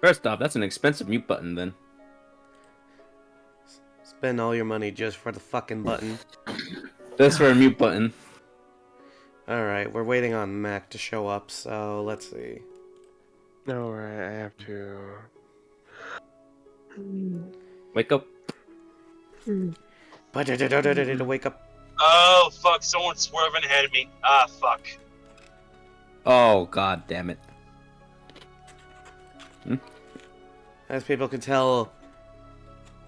First off, that's an expensive mute button. Then Spend all your money just for the fucking button. that's for a mute button. Alright, we're waiting on Mac to show up, so let's see. No, right, I have to. Wake up. Wake up. Oh, fuck, someone's swerving ahead of me. Ah, fuck. Oh god damn it. As people can tell,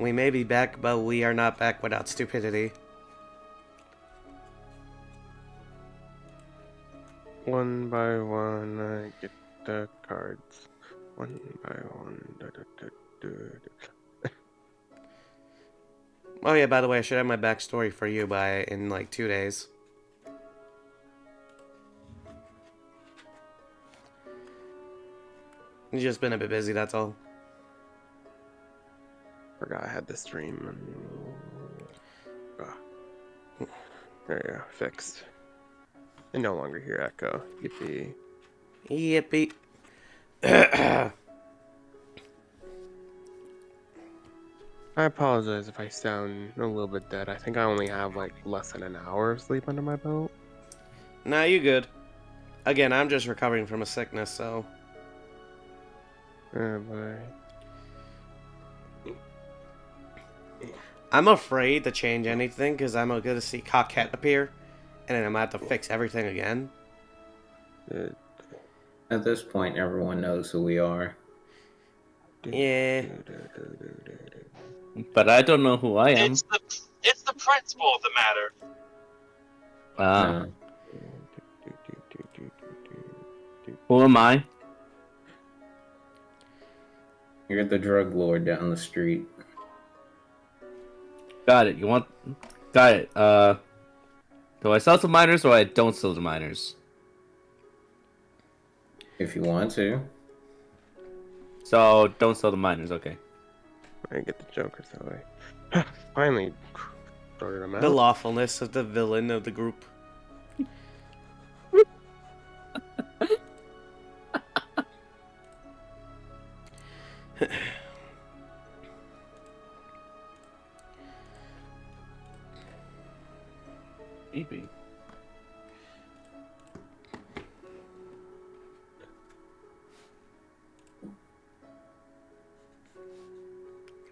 we may be back, but we are not back without stupidity. One by one, I get the cards. One by one. Oh yeah, by the way, I should have my backstory for you in like 2 days. You've just been a bit busy, that's all. Forgot I had the stream. There you go, fixed. I no longer hear echo. Yippee. Yippee. I apologize if I sound a little bit dead. I think I only have like less than an hour of sleep under my belt. Nah, you good. Again, I'm just recovering from a sickness, so... Oh boy. I'm afraid to change anything, because I'm going to see Coquette appear, and then I'm going to have to fix everything again. At this point, everyone knows who we are. Yeah. But I don't know who I am. It's the principle of the matter. Ah, Uh, who am I? you're the drug lord down the street. Got it. Got it. Do I sell to minors or I don't sell to minors? If you want to. So don't sell to minors. Okay. I get the Jokers that way. Finally, sorted them out. The lawfulness of the villain of the group. Maybe.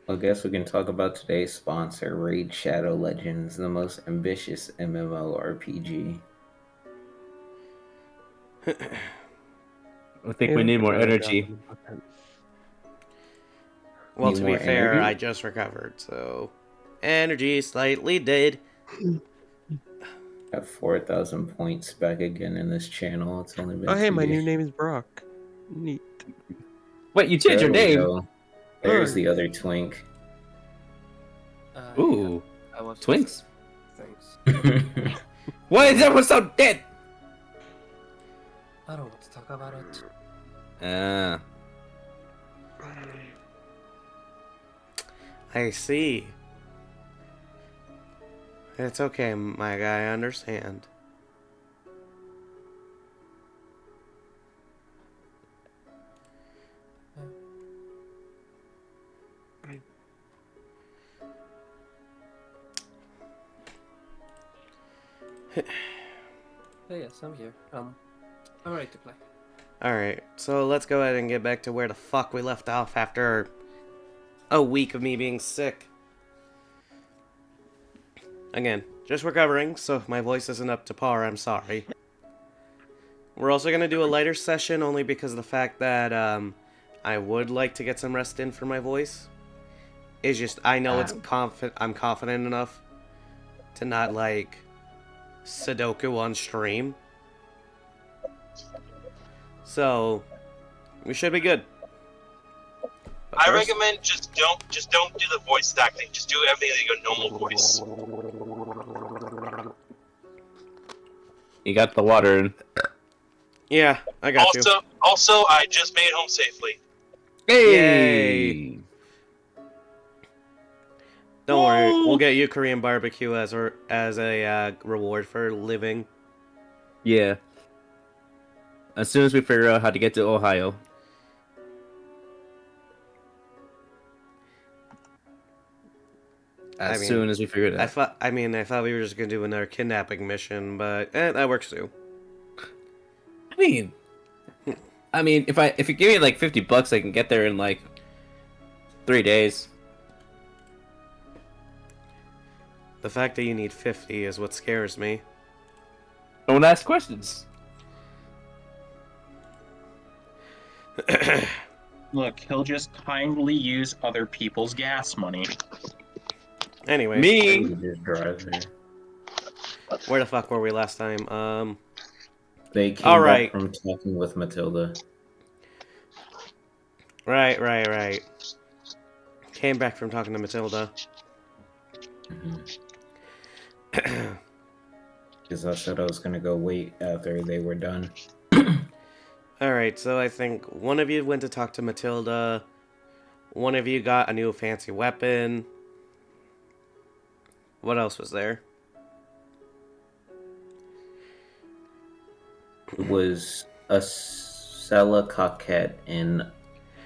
I guess we can talk about today's sponsor, Raid Shadow Legends, the most ambitious MMORPG. I think we need more energy. Well, Need to be more fair, energy? I just recovered, so... Energy slightly dead. Have 4,000 points back again in this channel. It's only been Oh, hey, 2 my new days. name is Brock. Neat. Wait, you changed your There we name? go. There's the other twink. Ooh, I was Twinks. Thanks. Why is everyone so dead? I don't want to talk about it. Ah, I see. It's okay, my guy, I understand. Hey, yes, I'm here. I'm ready to play. Alright, so let's go ahead and get back to where the fuck we left off after a week of me being sick. Again, just recovering, so if my voice isn't up to par, I'm sorry. We're also going to do a lighter session only because of the fact that I would like to get some rest in for my voice. It's just, I know I'm confident enough to not, like, Sudoku on stream. So, we should be good. But I first- recommend just don't do the voice acting. Just do everything in your normal voice. you got the water in. Yeah, I got you. Also, I just made it home safely. Hey! Don't worry, we'll get you Korean barbecue as a reward for living. Yeah. As soon as we figure out how to get to Ohio. as I mean, soon as we figure it out. I thought we were just gonna do another kidnapping mission, but that works too. I mean, if you give me like $50, I can get there in like 3 days. The fact that you need 50 is what scares me. Don't ask questions. Look, he'll just kindly use other people's gas money. Anyway, Me. You just drive there. where the fuck were we last time? They came All back right. from talking with Matilda. Right. Came back from talking to Matilda. Because I said I was gonna go wait after they were done. Alright, so I think one of you went to talk to Matilda. One of you got a new fancy weapon. What else was there? It was a Sella Coquette and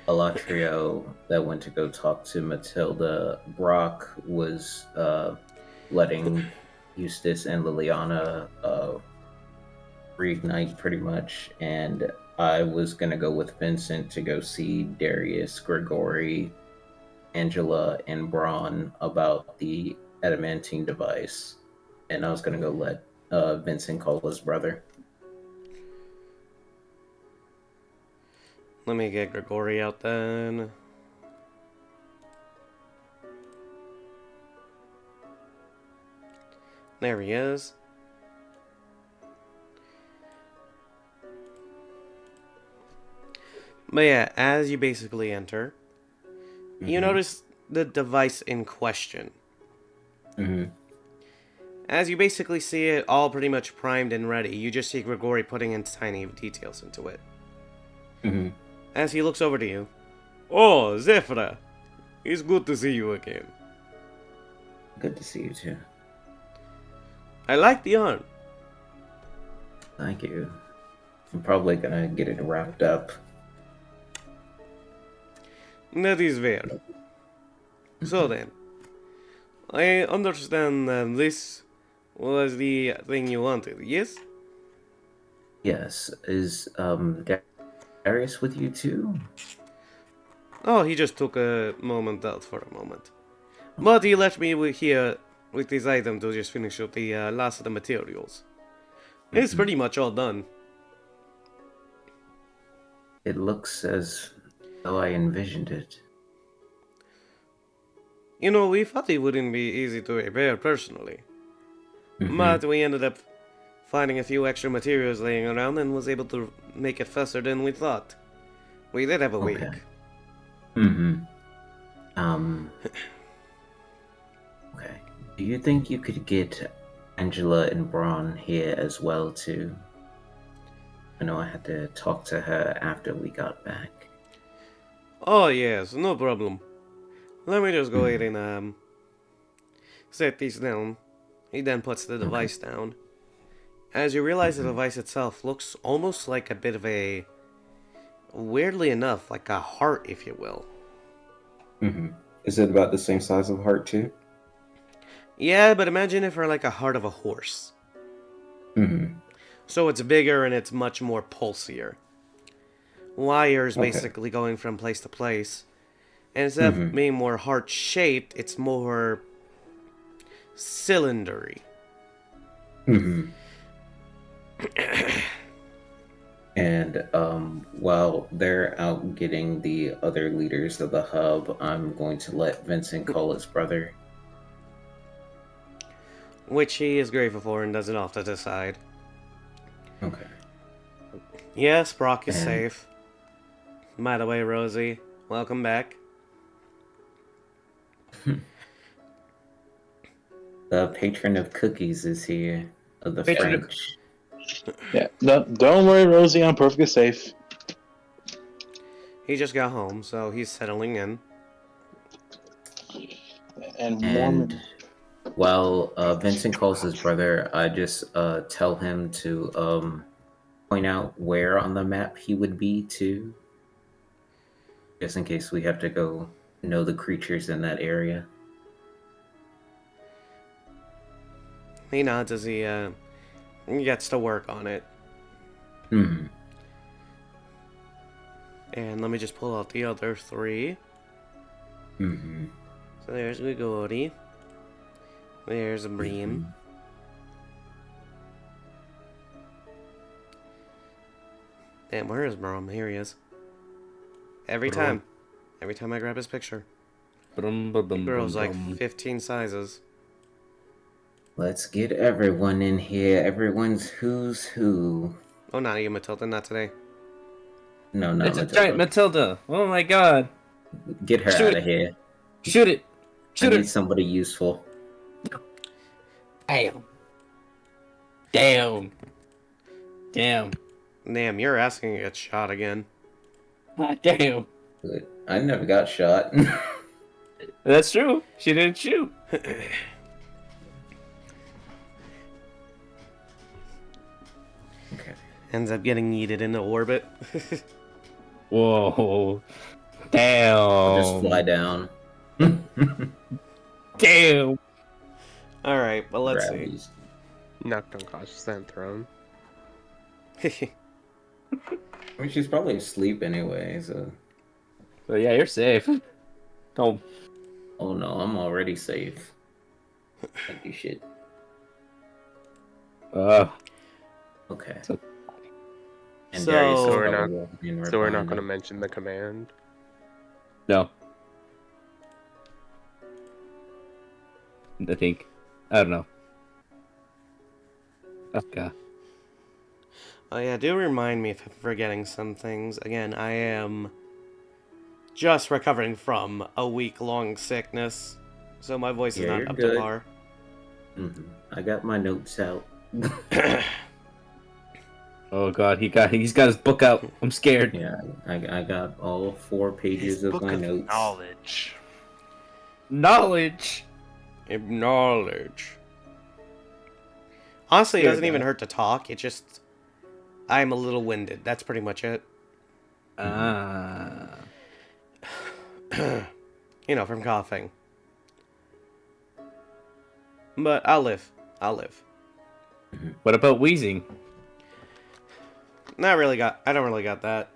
Alatrio that went to go talk to Matilda. Brock was letting Eustace and Liliana reignite pretty much, and I was gonna go with Vincent to go see Darius, Gregory, Angela, and Braun about the adamantine device, and I was gonna go let Vincent call his brother. Let me get Gregory out then. There he is. But yeah, as you basically enter, you notice the device in question. As you basically see it all pretty much primed and ready, you just see Gregory putting in tiny details into it. As he looks over to you. Oh, Zephyra! It's good to see you again. Good to see you too. I like the arm. Thank you. I'm probably gonna get it wrapped up. That is fair. So then, I understand that this was the thing you wanted, yes? Yes. Is Darius with you too? Oh, he just took a moment out for a moment. But he left me here with this item to just finish up the last of the materials. It's pretty much all done. It looks as though I envisioned it. You know, we thought it wouldn't be easy to repair personally. But we ended up finding a few extra materials laying around and was able to make it faster than we thought. We did have a week. Okay. Do you think you could get Angela and Braun here as well too? I know I had to talk to her after we got back. Oh yes, no problem. Let me just go ahead and set these down. He then puts the device down. As you realize the device itself looks almost like a bit of a, weirdly enough, like a heart, if you will. Is it about the same size of heart too? Yeah, but imagine it for like a heart of a horse. So it's bigger and it's much more pulsier. Wires basically going from place to place. And instead of being more heart-shaped, it's more cylindery. And while they're out getting the other leaders of the hub, I'm going to let Vincent call his brother. Which he is grateful for and doesn't have to decide. Okay. Yes, Brock is And- safe. By the way, Rosie, welcome back. The patron of cookies is here. Of the Patron of- French. Yeah, don't worry, Rosie. I'm perfectly safe. He just got home, so he's settling in. And And while Vincent calls his brother, I just tell him to point out where on the map he would be too. Just in case we have to go know the creatures in that area. He nods as he gets to work on it. Mm-hmm. And let me just pull out the other 3. Mm-hmm. So there's Grigori. There's Bream. Damn, where is Brom? Here he is. Every time I grab his picture, he grows like 15 sizes. Let's get everyone in here. Everyone's who's who. Oh, not you, Matilda, not today. No, not It's a Matilda. giant Matilda. Oh my god. Get her Shoot out of here. Shoot it. I Shoot need it. somebody useful. Damn. Damn. Damn. Damn, you're asking to get shot again. Damn. Good. I never got shot. That's true. She didn't shoot. Okay. Ends up getting yeeted into orbit. Whoa. Damn. I'll just fly down. Damn. Alright, but let's Grab these. Knocked unconscious and thrown. see. I mean, she's probably asleep anyway, so... So yeah, you're safe. Don't. Oh no, I'm already safe. Can't do shit. Okay. So- And So- Darius is So we're probably not- walking in right So we're not behind going to them. mention the command. No. I think. I don't know. Okay. Oh yeah, do remind me if I'm forgetting some things. Again, I am just recovering from a week-long sickness, so my voice is Yeah, not you're up good. to par. Mhm. I got my notes out. Oh god, he's got his book out. I'm scared. Yeah, I got all 4 pages of my notes. knowledge. Knowledge. Acknowledge. Honestly, it There doesn't you even go. hurt to talk. It just... I'm a little winded. That's pretty much it. Ah. You know, from coughing. But I'll live. I'll live. What about wheezing? I don't really got that.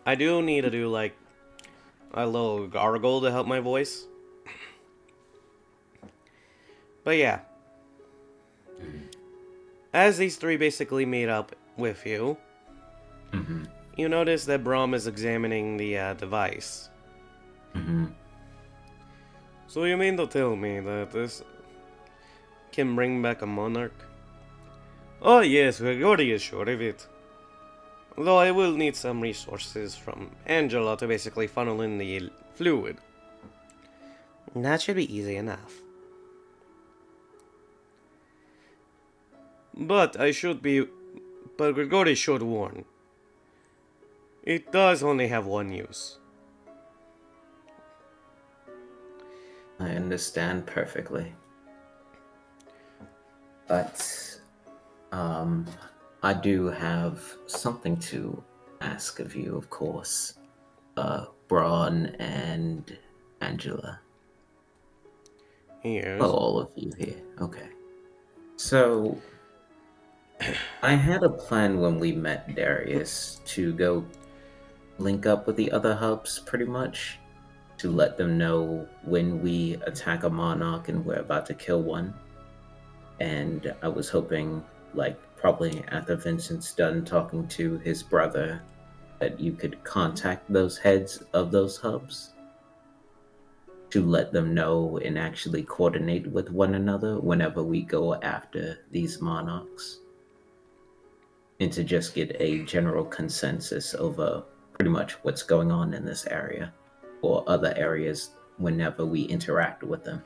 I do need to do, like, a little gargle to help my voice. But yeah. As these 3 basically meet up with you, Mm-hmm. you notice that Braum is examining the device. Mm-hmm. So you mean to tell me that this can bring back a monarch? Oh yes, Grigori is sure of it. Though I will need some resources from Angela to basically funnel in the fluid. That should be easy enough. But Grigori should warn. It does only have one use. I understand perfectly. But, I do have something to ask of you, of course. Braun and Angela. Yes. Well, all of you here. Okay. So, I had a plan when we met Darius to go link up with the other hubs, pretty much, to let them know when we attack a monarch and we're about to kill one. And I was hoping, like, probably after Vincent's done talking to his brother, that you could contact those heads of those hubs to let them know and actually coordinate with one another whenever we go after these monarchs. And to just get a general consensus over pretty much what's going on in this area or other areas whenever we interact with them.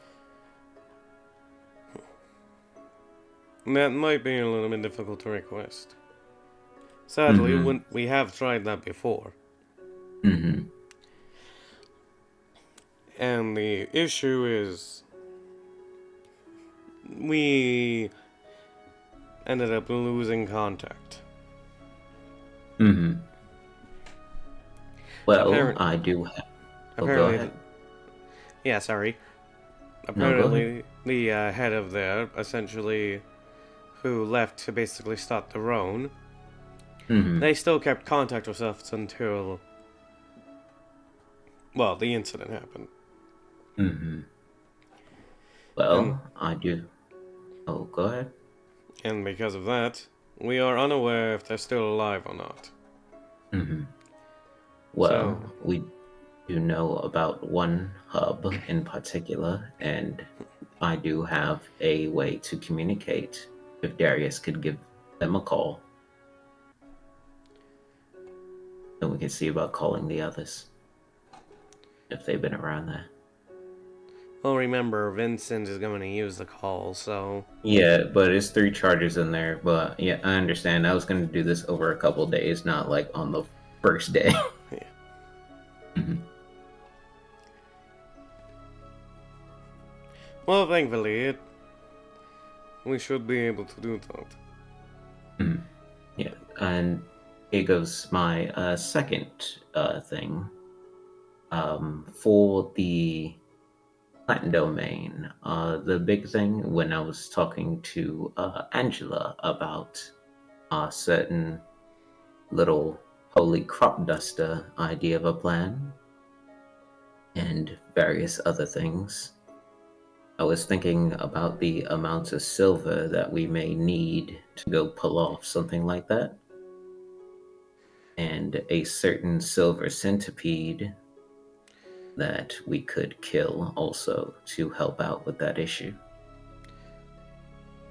That might be a little bit difficult to request. Sadly, Mhm. we have tried that before. Mm-hmm. And the issue is... we ended up losing contact. Mm-hmm. Well, Apparent- I do have... Oh, go Apparently, ahead. Yeah, sorry. No, go ahead. Apparently, the head of there, essentially, who left to basically start the Rhone, Mm-hmm. they still kept contact with us until, well, the incident happened. Mm-hmm. Well, I do. Oh, go ahead. And because of that, we are unaware if they're still alive or not. Mm-hmm. Well, So- we do know about one hub in particular, and I do have a way to communicate. If Darius could give them a call, then we can see about calling the others if they've been around there. Well, remember, Vincent is going to use the call, so... Yeah, but it's 3 charges in there. But yeah, I understand. I was going to do this over a couple days, not like on the first day. Yeah. Mhm. Well, thankfully, we should be able to do that. Mhm. Yeah, and here goes my second thing. For the plant domain, the big thing when I was talking to Angela about a certain little holy crop duster idea of a plan and various other things, I was thinking about the amounts of silver that we may need to go pull off something like that. And a certain silver centipede that we could kill also to help out with that issue.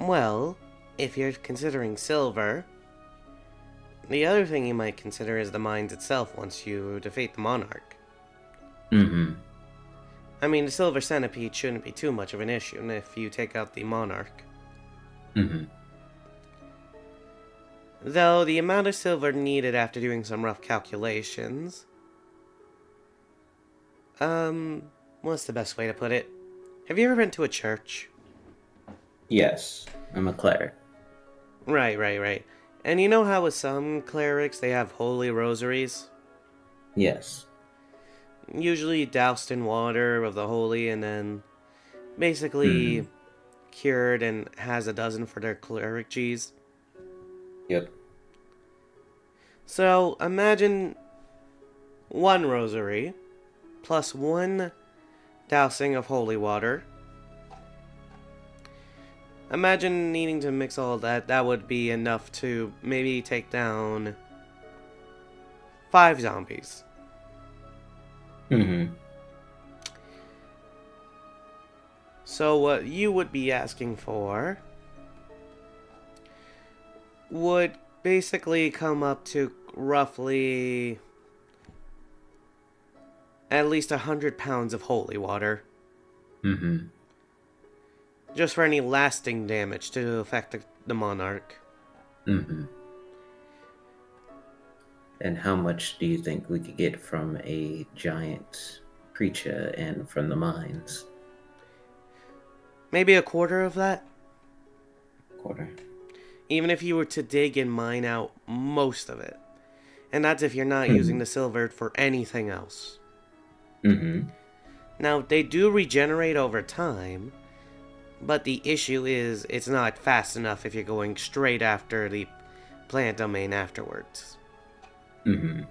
Well, if you're considering silver, the other thing you might consider is the mines itself once you defeat the Monarch. Mm-hmm. I mean, the silver centipede shouldn't be too much of an issue if you take out the Monarch. Mm-hmm. Though the amount of silver needed after doing some rough calculations... what's the best way to put it? Have you ever been to a church? Yes, I'm a cleric. Right. And you know how with some clerics they have holy rosaries? Yes. Usually doused in water of the holy and then basically cured and has a dozen for their cleric cheese. Yep. So imagine 1 rosary plus 1 dousing of holy water. Imagine needing to mix all of that. That would be enough to maybe take down 5 zombies. Mm-hmm. So what you would be asking for would basically come up to roughly at least 100 pounds of holy water. Mm-hmm. Just for any lasting damage to affect the Monarch. Mm-hmm. And how much do you think we could get from a giant creature and from the mines? Maybe a quarter of that? Quarter. Even if you were to dig and mine out most of it. And that's if you're not using the silver for anything else. Mm-hmm. Now, they do regenerate over time, but the issue is it's not fast enough if you're going straight after the plant domain afterwards. Mm-hmm.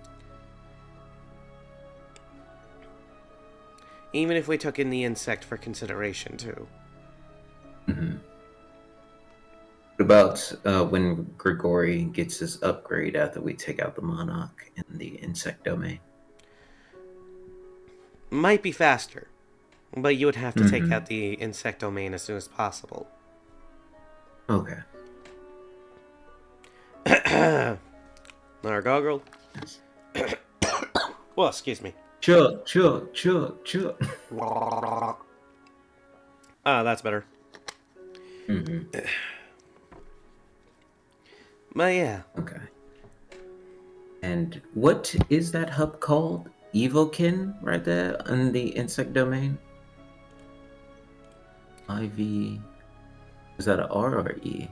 Even if we took in the insect for consideration, too. Mm-hmm. What about when Grigori gets his upgrade after we take out the Monarch in the insect domain? Might be faster, but you would have to take out the insect domain as soon as possible. Okay. Nargoggle? Well, excuse me. Chuck. Ah, that's better. Mm-hmm. But yeah. Okay. And what is that hub called? Evokin, right there in the insect domain? IV. Is that an R or E?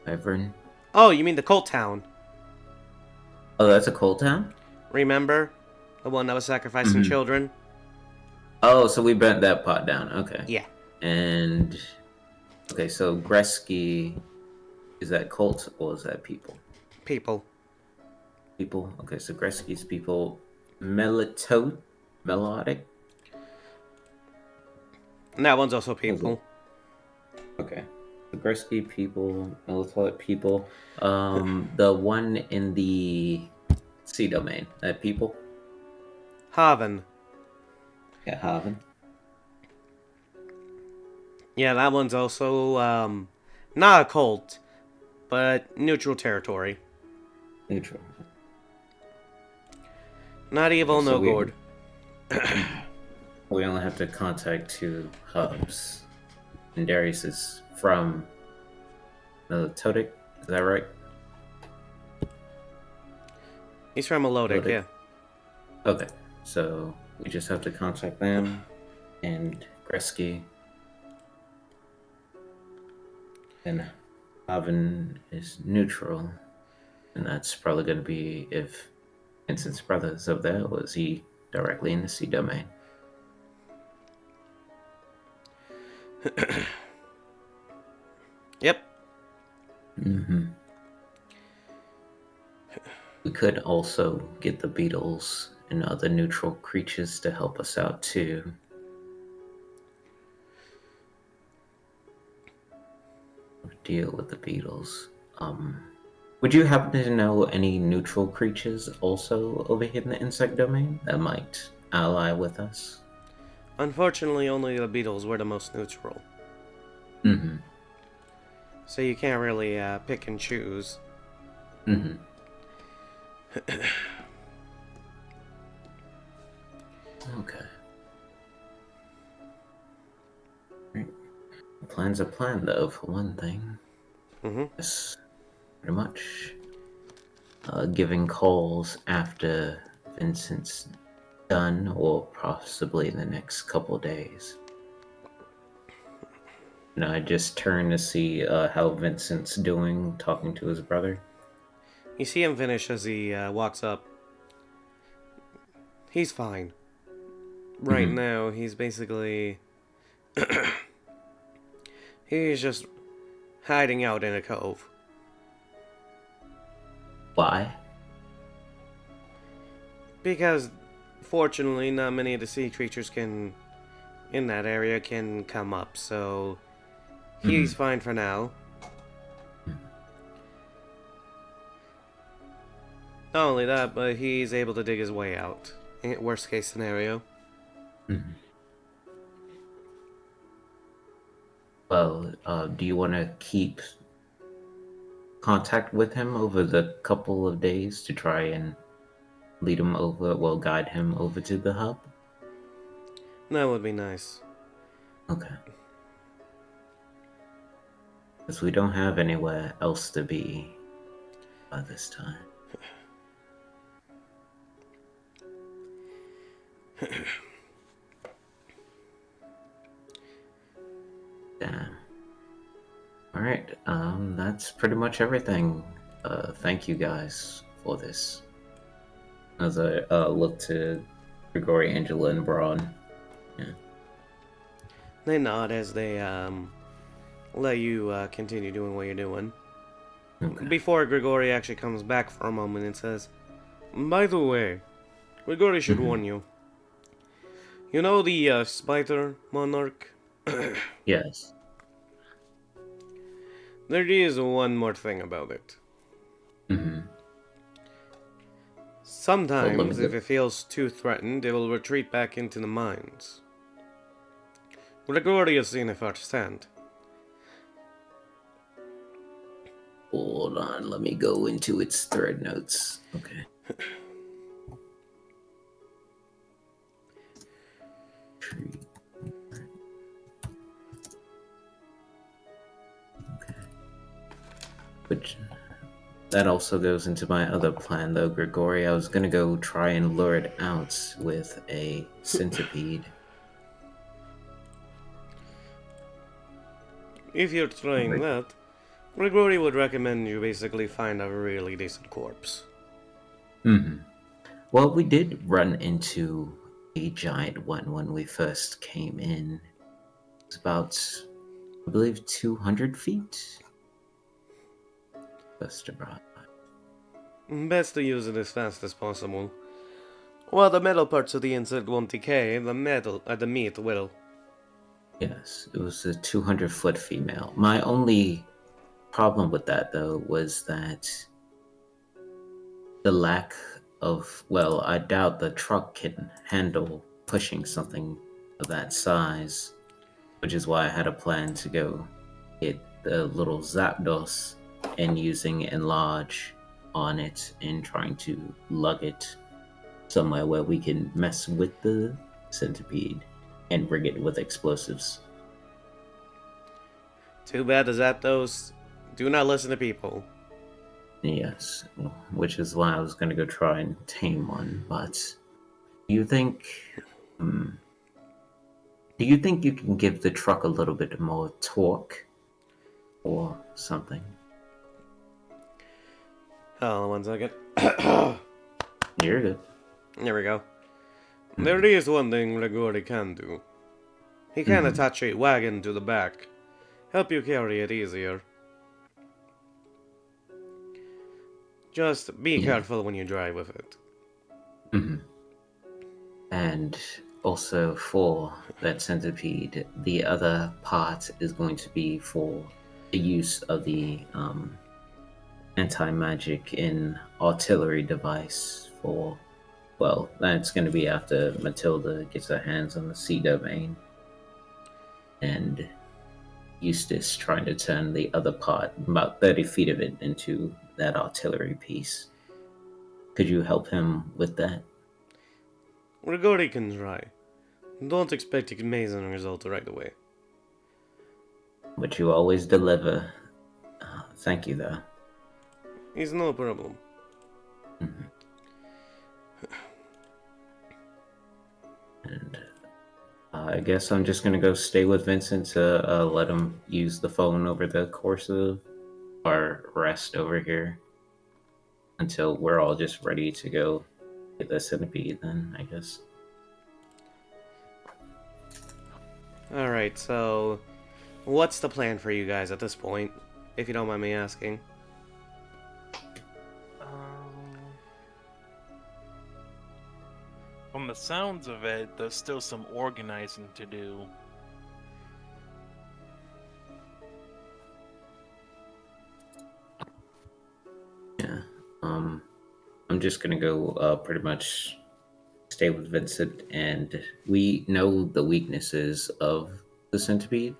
Ivern. Oh, you mean the Colt Town. Oh, that's a cold town? Remember? The one that was sacrificing children? Oh, so we burnt that pot down. Okay. Yeah. And okay, so Gretzky, is that cult or is that people? People. People. Okay, so Gretzky's people. Melodic. And that one's also people. Okay. The Gretzky people, Melatoic people. The one in the sea domain. That people. Haven. Yeah, Haven. Yeah, that one's also not a cult, but neutral territory. Neutral. Not evil, So no we- gourd. We only have to contact 2 hubs. And Darius is from Melatotic, is that right? He's from Melodic, Melodic. yeah. Okay, so we just have to contact them and Gretzky. And Haven is neutral. And that's probably going to be if Vincent's brother is up there, or is he directly in the sea domain? Yep. Mm-hmm. We could also get the beetles and other neutral creatures to help us out too. Deal with the beetles. Would you happen to know any neutral creatures also over here in the insect domain that might ally with us? Unfortunately, only the beetles were the most neutral. Mm-hmm. So you can't really pick and choose. Mm-hmm. Okay. Right. The plan's a plan, though, for one thing. Mm-hmm. Yes, pretty much. Giving calls after Vincent's done, or possibly in the next couple days. And I just turn to see how Vincent's doing, talking to his brother. You see him finish as he walks up. He's fine. Right Mhm. now, he's basically... he's just hiding out in a cove. Why? Because, fortunately, not many of the sea creatures in that area can come up, so he's fine for now. Not only that, but he's able to dig his way out. Worst case scenario. Mhm. Well, do you want to keep contact with him over the couple of days to try and lead him over, well, guide him over to the hub? That would be nice. Okay. Because we don't have anywhere else to be by this time. Damn. Alright, that's pretty much everything. Thank you guys for this. As I look to Grigori, Angela, and Braun. They nod as they let you continue doing what you're doing. Okay. Before Grigori actually comes back for a moment and says, "By the way, Grigori should warn you. You know the spider monarch? Yes. There is one more thing about it. Mm-hmm. Sometimes, if it feels too threatened, it will retreat back into the mines. Grigori has seen it firsthand. Hold on, let me go into its thread notes. Okay. Tree. Okay. Which that also goes into my other plan, though, Grigori. I was gonna go try and lure it out with a centipede. If you're trying that, Grigori would recommend you basically find a really decent corpse. Mm-hmm. Well, we did run into a giant one when we first came in. It was about, I believe, 200 feet. First arrived. Best to use it as fast as possible. While the metal parts of the insect won't decay, the meat will. Yes, it was a 200-foot female. My only problem with that, though, was that the lack of, well, I doubt the truck can handle pushing something of that size, which is why I had a plan to go get the little Zapdos and using Enlarge on it and trying to lug it somewhere where we can mess with the centipede and rig it with explosives. Too bad the Zapdos do not listen to people. Yes, which is why I was going to go try and tame one, but do you think you can give the truck a little bit more torque or something? Hold on 1 second. You're good. There we go. There is one thing Gregori can do. He can attach a wagon to the back. Help you carry it easier. Just be careful when you drive with it. And also for that centipede, the other part is going to be for the use of the anti-magic in artillery device for, well, that's going to be after Matilda gets her hands on the sea domain. And Eustace trying to turn the other part, about 30 feet of it, into that artillery piece. Could you help him with that? Gregori can try. Don't expect an amazing result right away. But you always deliver. Thank you, though. It's no problem. And I guess I'm just gonna go stay with Vincent to let him use the phone over the course of our rest over here until we're all just ready to go get the centipede. Then I guess. Alright, so what's the plan for you guys at this point, if you don't mind me asking? From the sounds of it, there's still some organizing to do. Yeah. I'm just gonna go pretty much stay with Vincent, and we know the weaknesses of the centipede,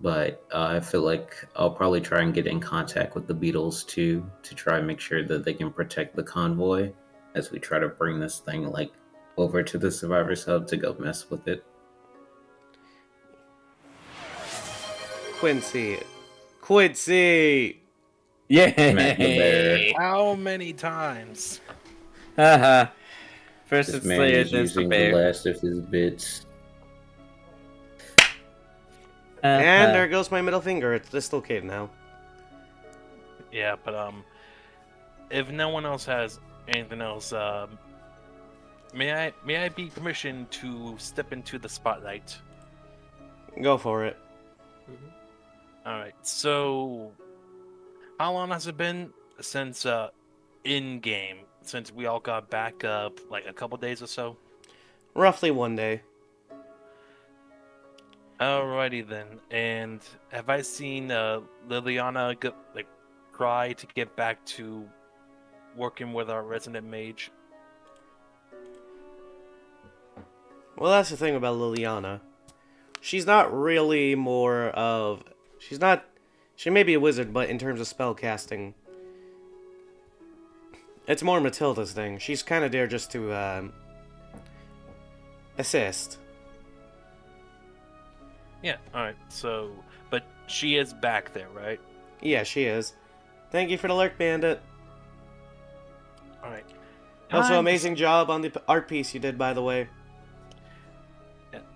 but I feel like I'll probably try and get in contact with the beetles too to try and make sure that they can protect the convoy as we try to bring this thing like over to the survivors hub to go mess with it. Quincy! Matt the bear. Yay! How many times? Haha. First This it's man Slayer, is then it's the using the bear. last of his bits. And there goes my middle finger. It's dislocated now. Yeah, but if no one else has anything else, may I be permission to step into the spotlight? Go for it. All right. So, how long has it been since in game? Since we all got back up, like a couple days or so. Roughly 1 day. Alrighty then. And have I seen Liliana try to get back to working with our resident mage? Well, that's the thing about Liliana. She's not really more of... She may be a wizard, but in terms of spell casting, it's more Matilda's thing. She's kind of there just to assist. Yeah, alright. So, but she is back there, right? Yeah, she is. Thank you for the lurk, Bandit. Alright. Also, amazing job on the art piece you did, by the way.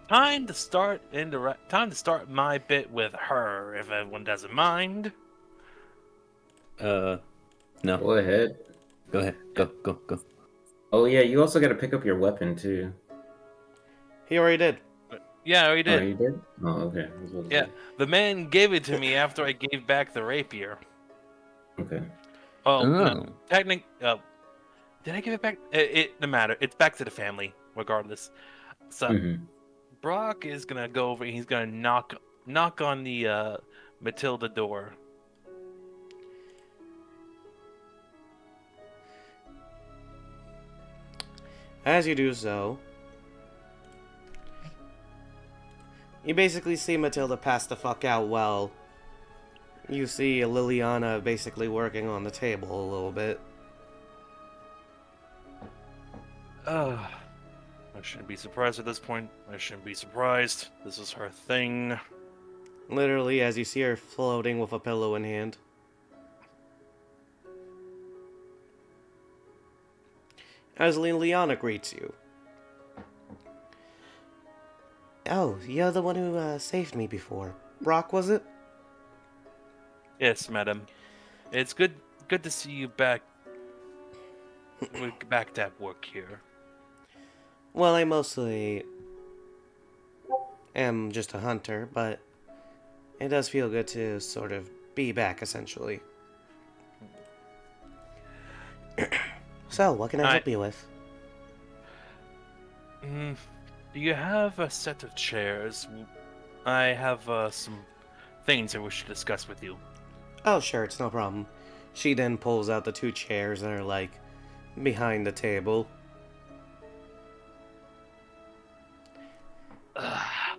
Time to start my bit with her, if everyone doesn't mind. No. Go ahead. Go ahead. Go. Oh yeah, you also got to pick up your weapon too. He already did. Yeah, he Oh, did. you did? Oh, okay. I was about to Yeah, say. the man gave it to me after I gave back the rapier. Okay. Oh, no, Oh. did I give it back? It no matter. It's back to the family, regardless. So Mm-hmm. Brock is gonna go over. He's gonna knock on the Matilda door. As you do so, you basically see Matilda pass the fuck out while you see Liliana basically working on the table a little bit. I shouldn't be surprised at this point. I shouldn't be surprised. This is her thing. Literally, as you see her floating with a pillow in hand. As Liliana greets you. Oh, you're the one who saved me before. Brock, was it? Yes, madam. It's good to see you back. We're back at work here. Well, I mostly am just a hunter, but it does feel good to sort of be back, essentially. So, what can I help you with? Do you have a set of chairs? I have some things I wish to discuss with you. Oh, sure, it's no problem. She then pulls out the 2 chairs that are, like, behind the table. Alright.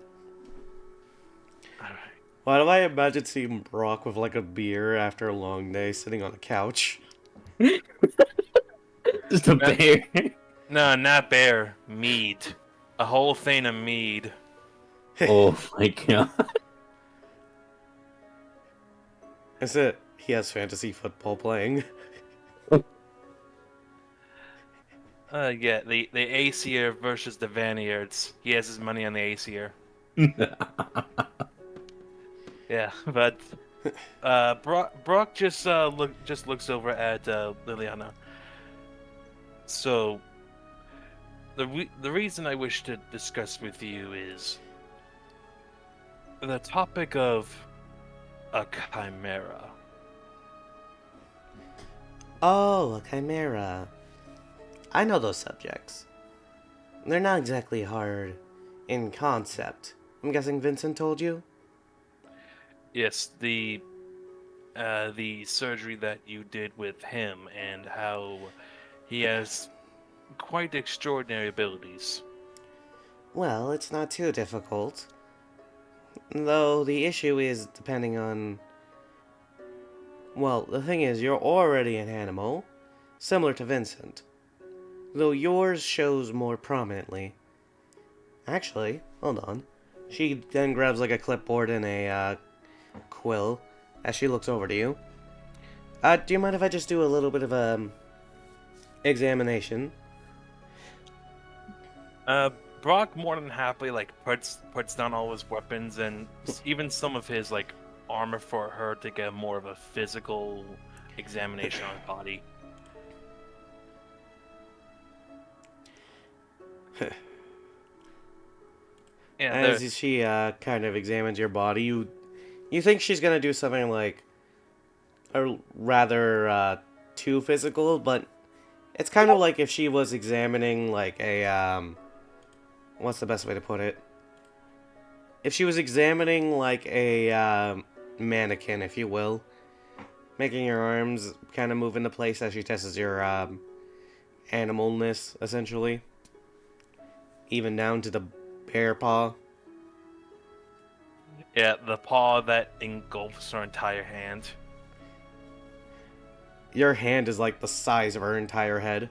Why do I imagine seeing Brock with, like, a beer after a long day sitting on a couch? Just a bear. No, not bear. Mead. A whole thing of mead. Oh my god. Is it? He has fantasy football playing. Yeah, the Aesir versus the Vaniards. He has his money on the Aesir. Yeah, but Brock just looks over at Liliana. So the reason I wish to discuss with you is the topic of a chimera. Oh, a chimera. I know those subjects. They're not exactly hard in concept. I'm guessing Vincent told you? Yes, the surgery that you did with him and how he has quite extraordinary abilities. Well, it's not too difficult. Though the issue is depending on... Well, the thing is, you're already an animal, similar to Vincent. Though yours shows more prominently. Actually, hold on. She then grabs like a clipboard and a quill as she looks over to you. Do you mind if I just do a little bit of examination? Brock more than happily puts down all his weapons and even some of his armor for her to get more of a physical examination on her body. Yeah, As she kind of examines your body, you think she's gonna do something like a rather too physical, but it's kind of like if she was examining like a what's the best way to put it? If she was examining like a mannequin, if you will, making your arms kind of move into place as she tests your animalness, essentially, even down to the bear paw. Yeah, the paw that engulfs her entire hand. Your hand is like the size of her entire head.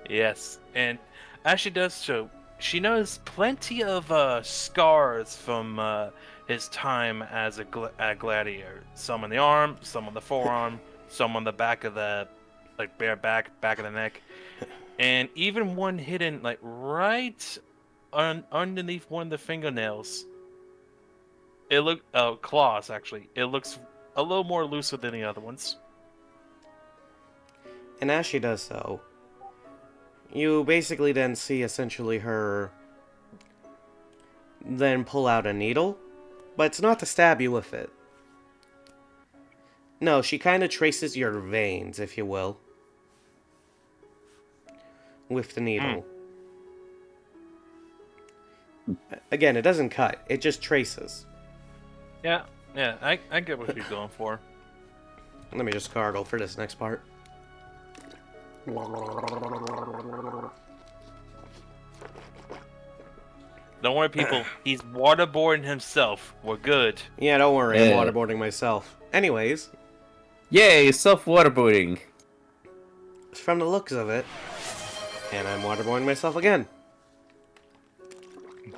Yes, and as she does so, she knows plenty of scars from his time as a gladiator. Some on the arm, some on the forearm, some on the back of the bare back of the neck, and even one hidden right underneath one of the fingernails. It claws actually. It looks a little more looser than the other ones. And as she does so, you basically then see essentially her then pull out a needle, but it's not to stab you with it. No, she kind of traces your veins, if you will, with the needle. Again, it doesn't cut, it just traces. Yeah, I get what you're going for. Let me just gargle for this next part. Don't worry, people. He's waterboarding himself. We're good. Yeah, don't worry, I'm Yeah. waterboarding myself. Anyways, Yay, self-waterboarding. from the looks of it, and I'm waterboarding myself again.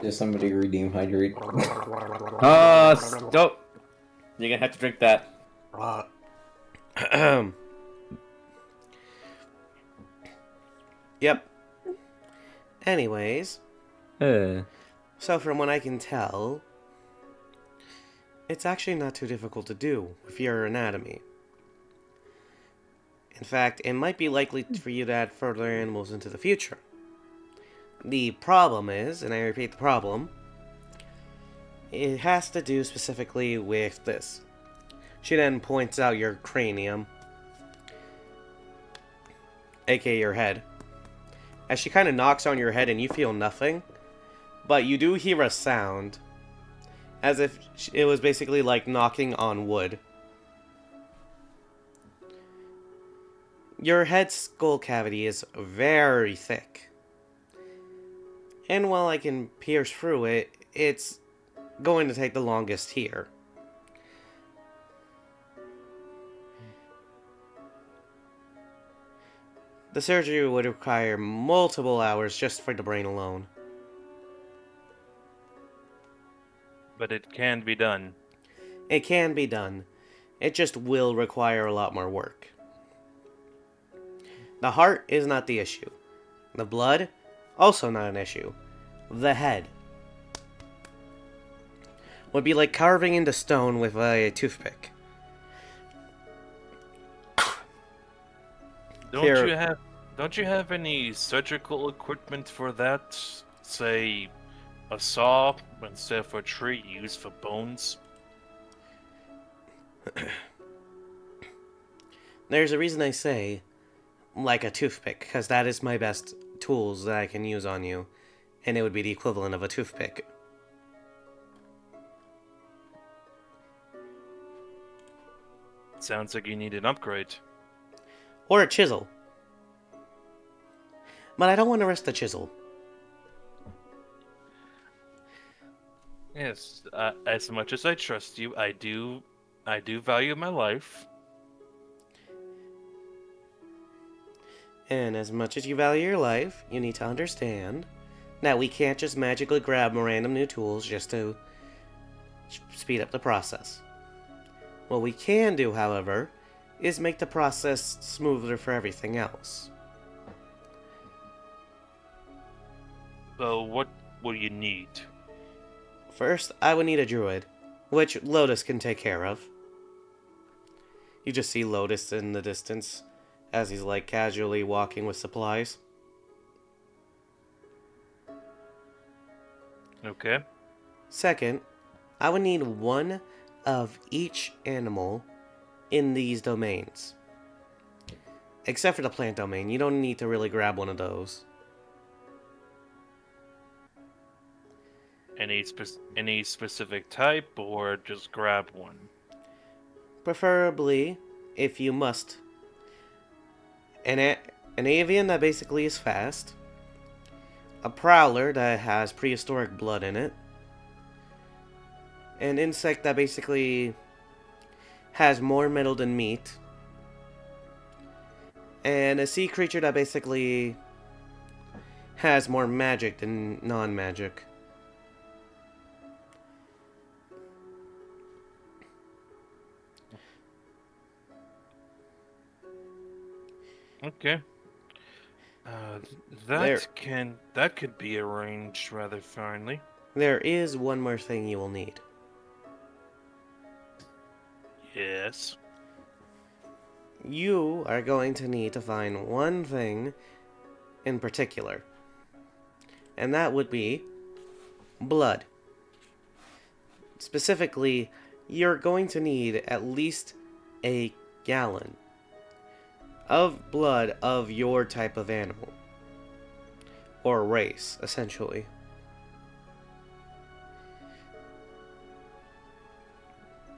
Did somebody redeem hydrate? Don't. You're gonna have to drink that. Yep. Anyways, Uh, so from what I can tell, it's actually not too difficult to do with your anatomy. In fact, it might be likely for you to add further animals into the future. The problem is, and I repeat the problem, it has to do specifically with this. She then points out your cranium, aka your head. As she kind of knocks on your head and you feel nothing, but you do hear a sound, as if it was basically like knocking on wood. Your head skull cavity is very thick. And while I can pierce through it, it's going to take the longest here. The surgery would require multiple hours just for the brain alone. But it can be done. It can be done. It just will require a lot more work. The heart is not the issue. The blood, also not an issue. The head would be like carving into stone with a toothpick. Here- Don't you have any surgical equipment for that? Say a saw instead of a tree used for bones? There's a reason I say, like a toothpick, because that is my best tools that I can use on you, and it would be the equivalent of a toothpick. Sounds like you need an upgrade. Or a chisel. But I don't want to risk the chisel. Yes, as much as I trust you, I do value my life. And as much as you value your life, you need to understand that we can't just magically grab random new tools just to speed up the process. What we can do, however, is make the process smoother for everything else. So what will you need? First, I would need a druid, which Lotus can take care of. You just see Lotus in the distance as he's like casually walking with supplies. Okay. Second, I would need one of each animal in these domains. Except for the plant domain, you don't need to really grab one of those. Any specific type, or just grab one? Preferably, if you must, an avian that basically is fast, a prowler that has prehistoric blood in it, an insect that basically has more metal than meat, and a sea creature that basically has more magic than non-magic. Okay. That could be arranged rather finely. There is one more thing you will need. Yes. You are going to need to find one thing in particular. And that would be blood. Specifically, you're going to need at least a gallon of blood of your type of animal. Or race, essentially.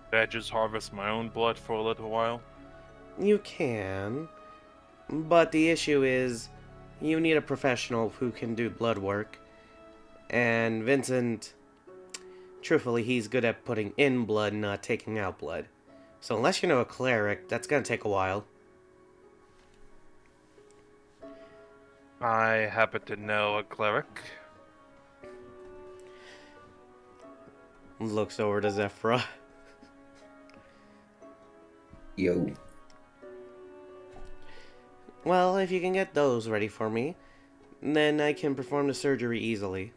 Did I just harvest my own blood for a little while? You can, but the issue is you need a professional who can do blood work. And Vincent, truthfully, he's good at putting in blood, not taking out blood. So unless you know a cleric, that's gonna take a while. I happen to know a cleric. Looks over to Zephyra. Yo. Well, if you can get those ready for me, then I can perform the surgery easily.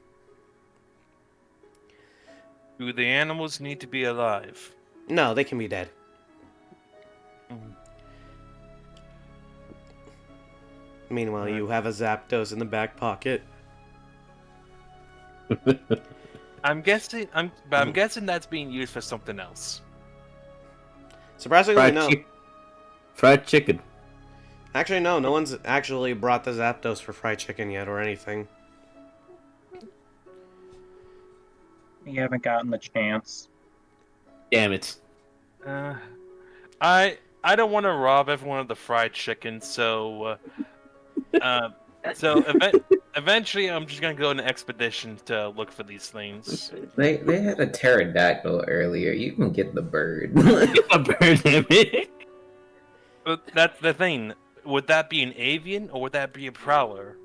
Do the animals need to be alive? No, they can be dead. Mhm. Meanwhile, you have a Zapdos in the back pocket. I'm guessing. I'm guessing that's being used for something else. Surprisingly, Fried, no. fried chicken. Actually, no. No one's actually brought the Zapdos for fried chicken yet or anything. You haven't gotten the chance. Damn it. I don't want to rob everyone of the fried chicken, so eventually I'm just gonna go on an expedition to look for these things. They had a pterodactyl earlier. You can get the bird. A bird, damn it. But that's the thing. Would that be an avian or would that be a prowler?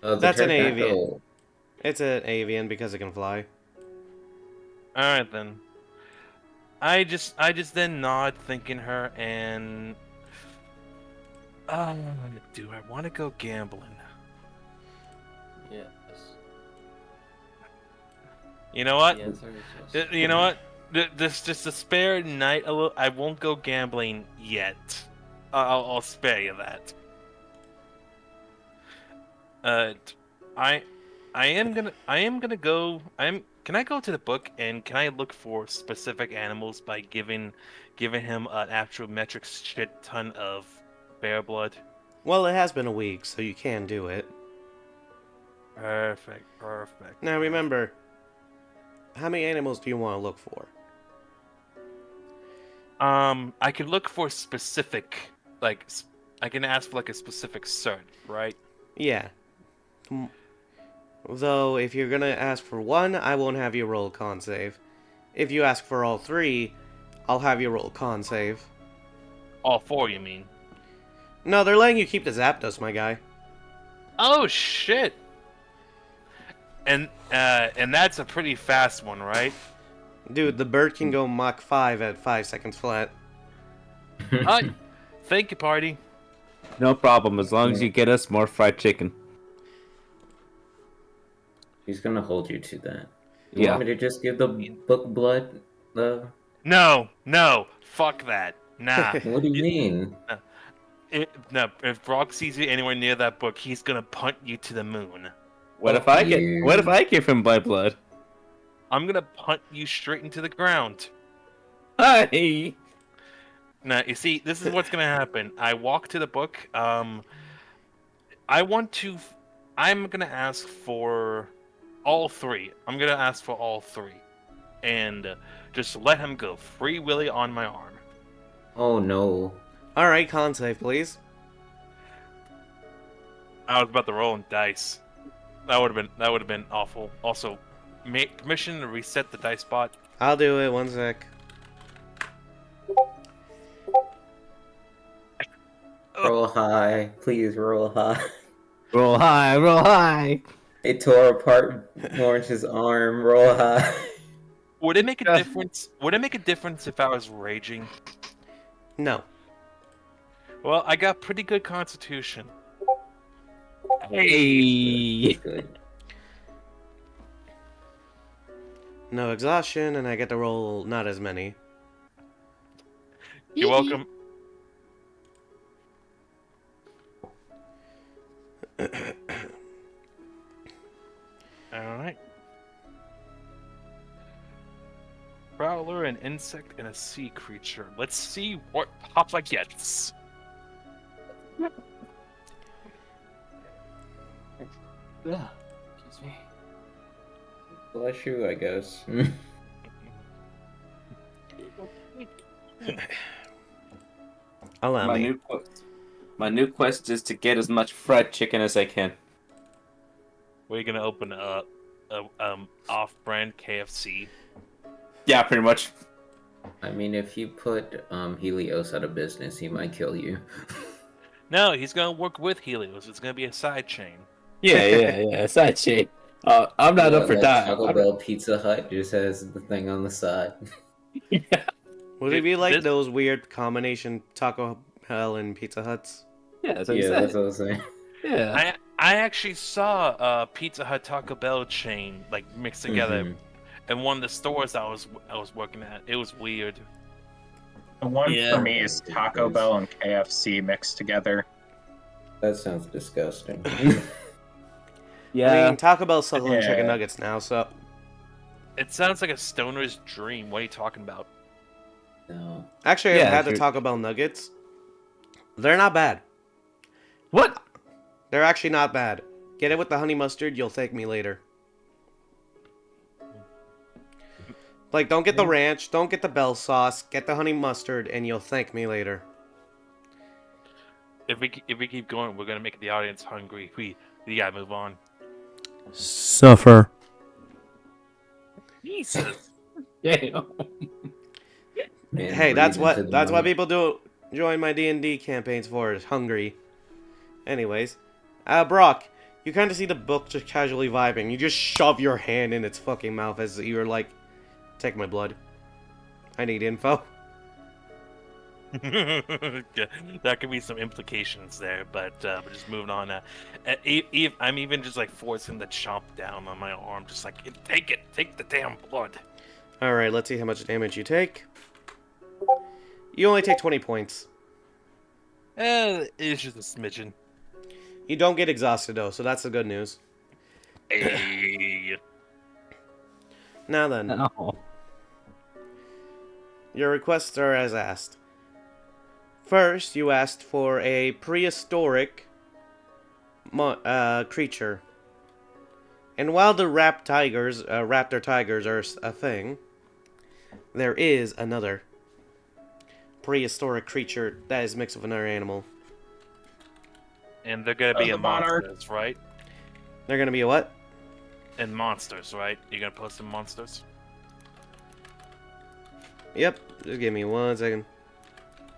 The That's an avian. pterodactyl- It's an avian because it can fly. All right then. I just then nod, thanking her, and do I want to go gambling? Yes. You know what? The answer is yes. You know what? This just a spare night. A little. I won't go gambling yet. I'll spare you that. I am gonna go. Can I go to the book and can I look for specific animals by giving him an actual metric shit ton of bear blood? Well, it has been a week, so you can do it. Perfect. Now remember, how many animals do you want to look for? I could look for specific, I can ask for like a specific cert, right? Yeah. Though, if you're gonna ask for one, I won't have you roll a con save. If you ask for all three, I'll have you roll a con save. All four, you mean? No, they're letting you keep the Zapdos, my guy. Oh shit! And that's a pretty fast one, right? Dude, the bird can go Mach 5 at 5 seconds flat. Thank you, party. No problem, as long as you get us more fried chicken. She's gonna hold you to that. You Yeah. want me to just give the book blood? No, fuck that. Nah. What do you mean? If Brock sees you anywhere near that book, he's gonna punt you to the moon. What if I give him my blood? I'm gonna punt you straight into the ground. Hi. Now, you see, this is what's gonna happen. I walk to the book. I'm gonna ask for all three. I'm gonna ask for all three, and just let him go free willy on my arm. Oh no. Alright, con save, please. I was about to roll dice. That would have been awful. Also, permission to reset the dice spot. I'll do it, one sec. Roll high. Please roll high. Roll high, roll high. It tore apart Lawrence's arm. Roll high. Would it make a difference? Would it make a difference if I was raging? No. Well, I got pretty good constitution. Hey. Good. No exhaustion, and I get to roll not as many. You're welcome. All right. Prowler, an insect, and a sea creature. Let's see what Papa gets. Yeah. Excuse me. Bless you, I guess. Allow My me. new quest is to get as much fried chicken as I can. We're gonna open a off-brand KFC. Yeah, pretty much. I mean, if you put Helios out of business, he might kill you. No, he's gonna work with Helios. It's gonna be a side chain. Yeah. Side chain. I'm not up for Like that. Taco Bell Pizza Hut just has the thing on the side. Would it be like This- those weird combination Taco Bell and Pizza Huts? Yeah, that's what Yeah, you that's said. what I was saying. Yeah. I actually saw a Pizza Hut Taco Bell chain like mixed together Mhm. in one of the stores I was working at. It was weird. The one Yeah. for me is Taco Bell and KFC mixed together. That sounds disgusting. I mean, Taco Bell's selling Yeah. chicken nuggets now, so It sounds like a stoner's dream. What are you talking about? No. actually, Yeah, I've had the true. Taco Bell nuggets. They're not bad. What? They're actually not bad. Get it with the honey mustard. You'll thank me later. Like, don't get the ranch. Don't get the Bell sauce. Get the honey mustard, and you'll thank me later. If we keep going, we're gonna make the audience hungry. We gotta move on. Suffer. Jesus. Yeah. Man, Hey, that's breathe into what the that's what mic. people do. Join my D&D campaigns for is hungry. Anyways, Brock, you kind of see the book just casually vibing. You just shove your hand in its fucking mouth as you're like, "Take my blood. I need info." That could be some implications there, but we're just moving on. I'm even just like forcing the chomp down on my arm, just like take the damn blood. All right, let's see how much damage you take. You only take 20 points. It's just a smidgen. You don't get exhausted though, so that's the good news. Hey. Now then, No. your requests are as asked. First, you asked for a prehistoric creature. And while the raptor tigers are a thing, there is another prehistoric creature that is mixed with another animal. And they're gonna be the in monarch. monsters, right? They're gonna be a what? In monsters, right? You're gonna post some monsters. Yep, just give me 1 second.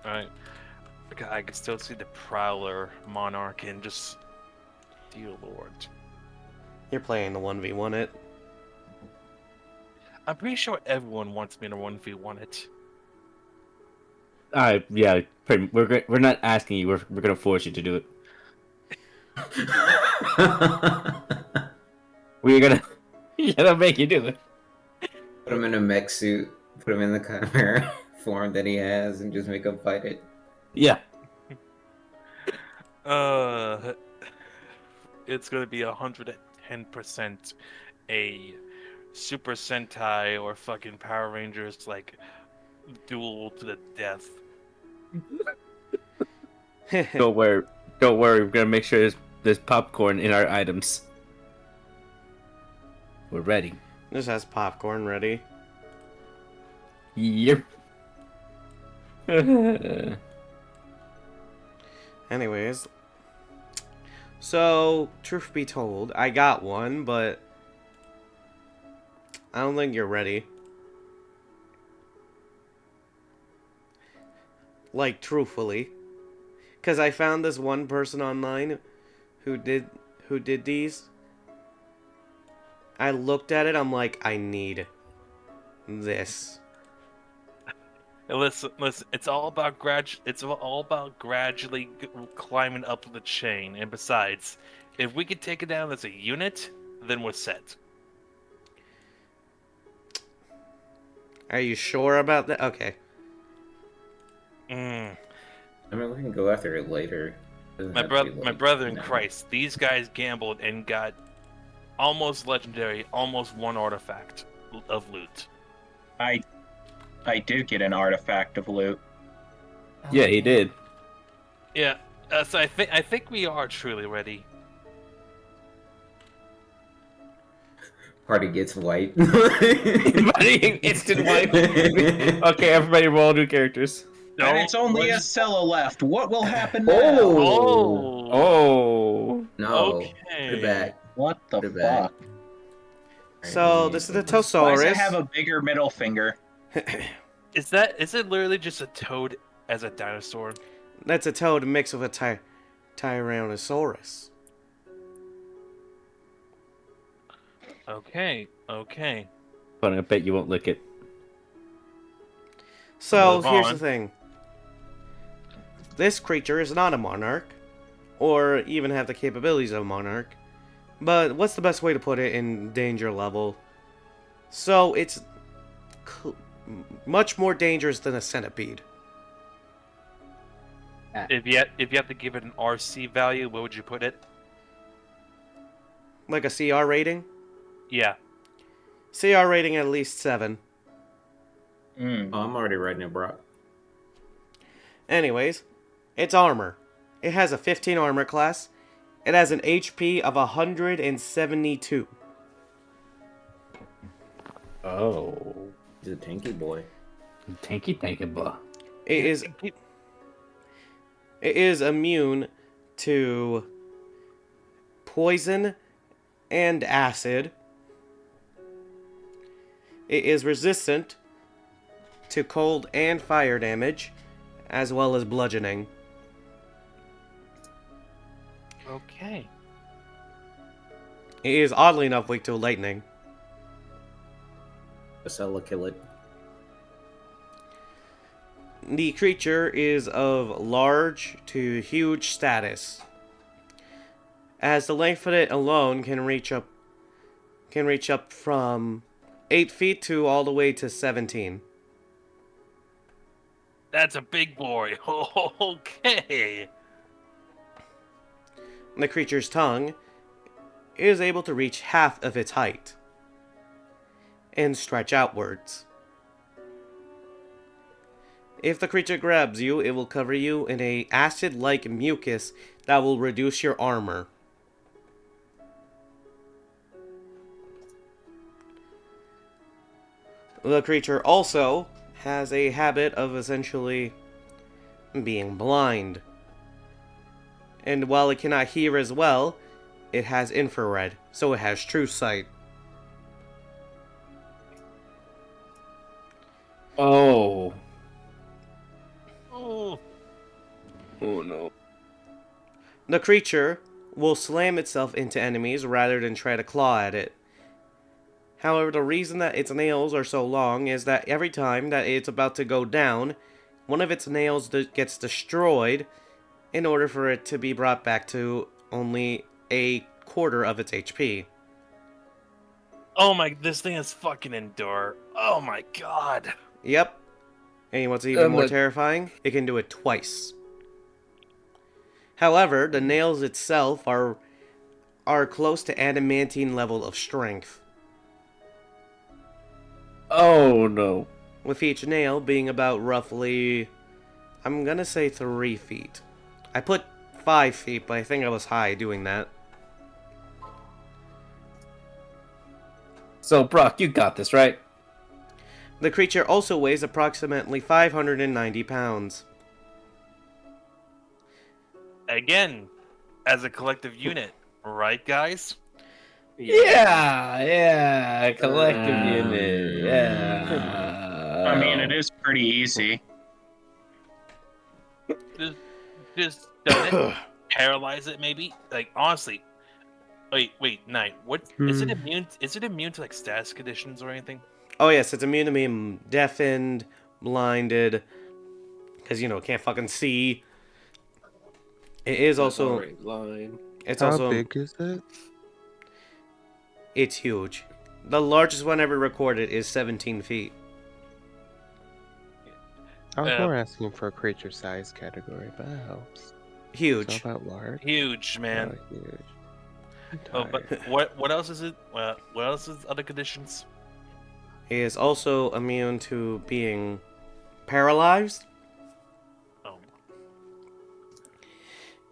All right. Okay, I can still see the Prowler, Monarch, and just dear Lord. You're playing the 1v1 it. I'm pretty sure everyone wants me to 1v1 it. Yeah. We're not asking you. We're gonna force you to do it. We're gonna make you do it. Put him in a mech suit, put him in the chimera form that he has, and just make him fight it. Yeah. It's gonna be 110% a Super Sentai or fucking Power Rangers like duel to the death. Don't worry. We're gonna make sure there's popcorn in our items. We're ready. This has popcorn ready. Yep. Anyways, so truth be told, I got one, but I don't think you're ready. Like, truthfully, because I found this one person online who did these. I looked at it. I'm like, I need this. And listen. It's all about gradually climbing up the chain. And besides, if we can take it down as a unit, then we're set. Are you sure about that? Okay. Mm. I mean, we can go after it later. Doesn't My have to brother, be, my like, brother in now. Christ. These guys gambled and got almost legendary, almost one artifact of loot. I I did get an artifact of loot. Yeah, he did. Yeah. So I think we are truly ready. Party gets white. Everybody instant wipe. Okay, everybody roll new characters. And it's only a Cella left. What will happen now? Oh. Oh. No. Okay. Put it back. What the Put it back. fuck? So this is the Why does Tosaurus. it have a bigger middle finger? Is it literally just a toad as a dinosaur? That's a toad mixed with a Tyrannosaurus. Okay. But I bet you won't lick it. So Move here's on. the thing. This creature is not a monarch, or even have the capabilities of a monarch. But what's the best way to put it in danger level? So it's much more dangerous than a centipede. If you have to give it an RC value, what would you put it? Like a CR rating? Yeah. CR rating at least 7. Mm. Oh, I'm already writing it, Brock. Anyways, it's armor. It has a 15 armor class. It has an HP of 172. Oh. He's a tanky boy. Tanky boy. It is immune to poison and acid. It is resistant to cold and fire damage, as well as bludgeoning. Okay. It is oddly enough weak to lightning. Acela kill it. The creature is of large to huge status, as the length of it alone can reach up from 8 feet to all the way to 17. That's a big boy. Okay. The creature's tongue is able to reach half of its height and stretch outwards. If the creature grabs you, it will cover you in a acid-like mucus that will reduce your armor. The creature also has a habit of essentially being blind. And while it cannot hear as well, it has infrared, so it has true sight. Oh. Oh. Oh no. The creature will slam itself into enemies rather than try to claw at it. However, the reason that its nails are so long is that every time that it's about to go down, one of its nails gets destroyed in order for it to be brought back to only a quarter of its HP. Oh my! This thing is fucking endure. Oh my god. Yep. And what's even more Look. terrifying? It can do it twice. However, the nails itself are close to adamantine level of strength, Oh no. with each nail being about roughly, I'm gonna say 3 feet. I put 5 feet, but I think I was high doing that. So Brock, you got this, right? The creature also weighs approximately 590 pounds. Again, as a collective unit, right, guys? Yeah, collective unit. Yeah. I mean, it is pretty easy. Just done it. Paralyze it, maybe. Like honestly. Wait, Knight. What is it immune? Is it immune to like status conditions or anything? Oh yes, it's immune to being deafened, blinded, because it can't fucking see. It is also. It's How also. big is it? It's huge. The largest one ever recorded is 17 feet. I was Yeah. more asking for a creature size category, but that helps. Huge. It's all about large. Huge, man. Oh, huge. I'm Oh, but tired. what else is it? What else is other conditions? is also immune to being paralyzed, Oh.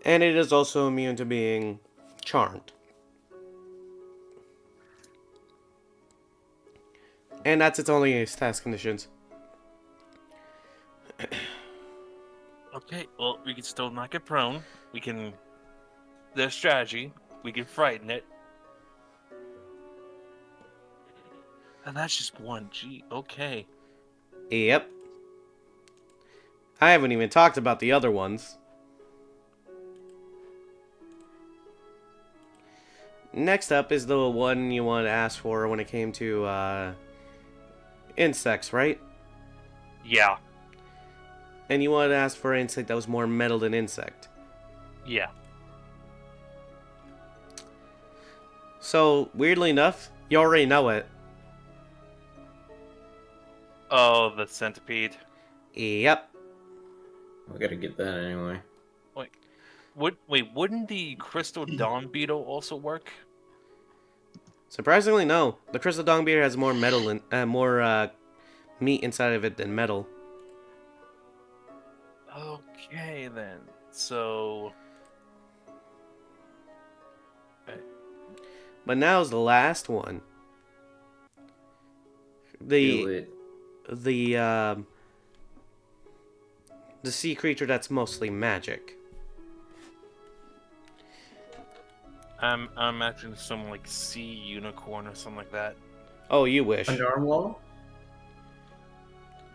and it is also immune to being charmed. And that's its only status conditions. Okay, well, we can still knock it prone. We can. There's strategy. We can frighten it. And that's just one. Gee, okay. Yep. I haven't even talked about the other ones. Next up is the one you wanted to ask for when it came to insects, right? Yeah. And you wanted to ask for an insect that was more metal than insect. Yeah. So, weirdly enough, you already know it. Oh, the centipede. Yep. We gotta get that anyway. Wouldn't the crystal dawn beetle also work? Surprisingly, no. The crystal dong beer has more metal in, more meat inside of it than metal. Okay, then. So. But now's the last one. Do The it. the sea creature that's mostly magic. I'm imagining some like sea unicorn or something like that. Oh, you wish. A narwhal?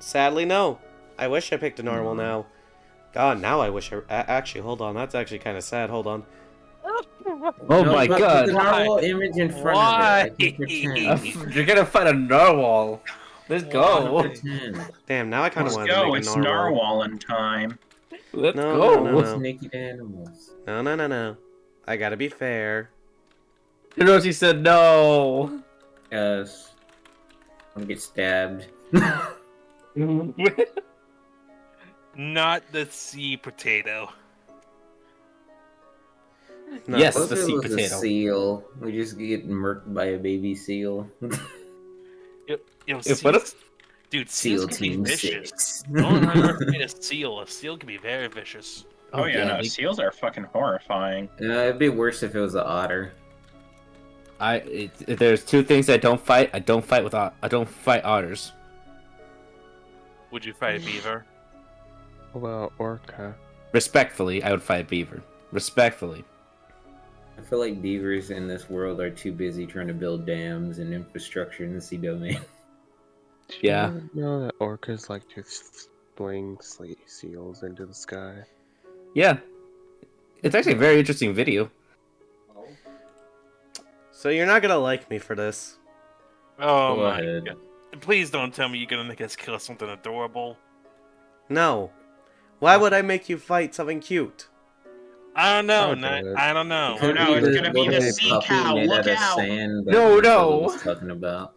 Sadly, no. I wish I picked a narwhal now. God, now I wish I... Actually, hold on. That's actually kind of sad. Hold on. Oh No, my put god. the narwhal image in front Why? of it. I can pretend. You're gonna fight a narwhal. Let's go. Pretend. Damn, now I kind of Let's want to go. make a It's narwhal. narwhal in time. Let's No, go. no, no, What's no. naked animals? No. I gotta be fair. Hiroshi said no. Yes. I'm gonna get stabbed. Not the sea potato. No. Yes, What the if it sea was a potato. seal? We just get murked by a baby seal. Yo, If what seals- if Dude, Seal seals can be Team vicious. 6. Don't underestimate a seal. A seal can be very vicious. Oh, yeah, no, they- seals are fucking horrifying. It'd be worse if it was an otter. if there's two things I don't fight. I don't fight otters. Would you fight a beaver? What about orca? Respectfully, I would fight beaver. Respectfully. I feel like beavers in this world are too busy trying to build dams and infrastructure in the sea domain. Yeah. You know that orcas like to fling seals into the sky. Yeah. It's actually a very interesting video. So you're not gonna like me for this. Oh Go my ahead. god. Please don't tell me you're gonna make us kill something adorable. No. Why would I make you fight something cute? I don't know, I'll do Nat. it. I don't know. Oh, no, it's gonna be the little sea puppy cow, made look out of out. sand that No, Marcelo no. was talking about.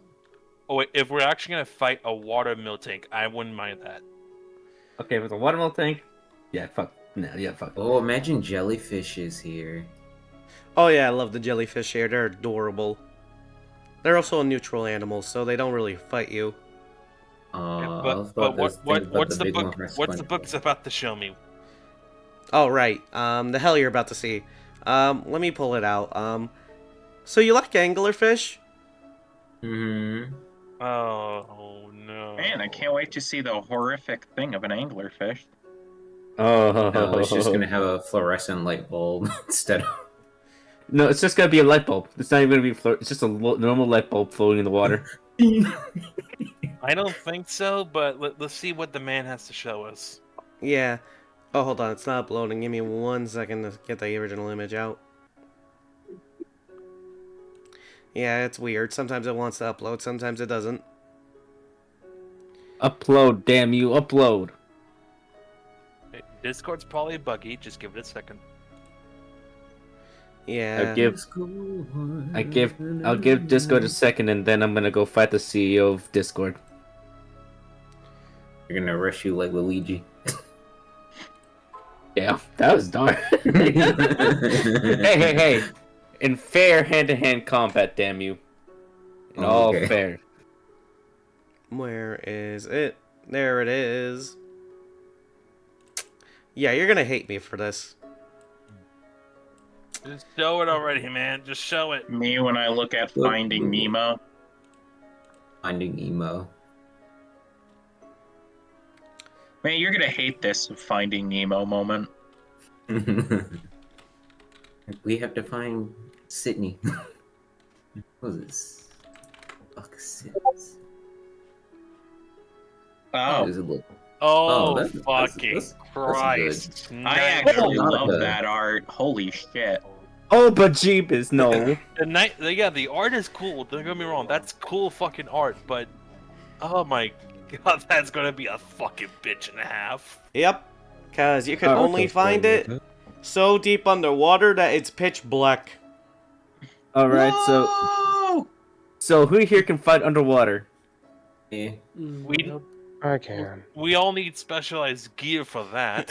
Oh, wait, if we're actually gonna fight a water mill tank, I wouldn't mind that. Okay, with a watermelon tank. Yeah, fuck. No, yeah, fuck. Oh, imagine jellyfishes here. Oh yeah, I love the jellyfish here. They're adorable. They're also a neutral animal, so they don't really fight you. I but was but about to what, think what about what's the the big one book? from What's the SpongeBob. book's about to show me? Oh right. The hell you're about to see. Let me pull it out. So you like anglerfish? Mm-hmm. Oh no. Man, I can't wait to see the horrific thing of an anglerfish. Oh. No, it's just gonna have a fluorescent light bulb instead of. No, it's just gonna be a light bulb. It's not even gonna be it's just a normal light bulb floating in the water. I don't think so, but let's see what the man has to show us. Yeah. Oh, hold on. It's not uploading. Give me 1 second to get the original image out. Yeah, it's weird. Sometimes it wants to upload, sometimes it doesn't. Upload, damn you, upload. Hey, Discord's probably buggy. Just give it a second. Yeah. I'll give Discord a second, and then I'm gonna go fight the CEO of Discord. You're gonna rush you like Luigi. Yeah, that was dark. Hey! In fair hand-to-hand combat, damn you. In all Okay. fair. Where is it? There it is. Yeah, you're gonna hate me for this. Just show it already, man. Just show it. Me when I look at Look, Finding look. Nemo. Finding Emo. Man, you're gonna hate this Finding Nemo moment. We have to find Sydney. What is this? Fuck, Sydney. Oh, Does it look- Oh, that's- fucking that's Christ. I Night- actually Not love bad. that art. Holy shit. Oh, but Jeepers, no. The night, yeah, the art is cool. Don't get me wrong, that's cool fucking art. But oh my god, that's gonna be a fucking bitch and a half. Yep, because you can Oh, only find it so deep underwater that it's pitch black. All right, so Whoa! who here can fight underwater? Yeah. I can. We all need specialized gear for that.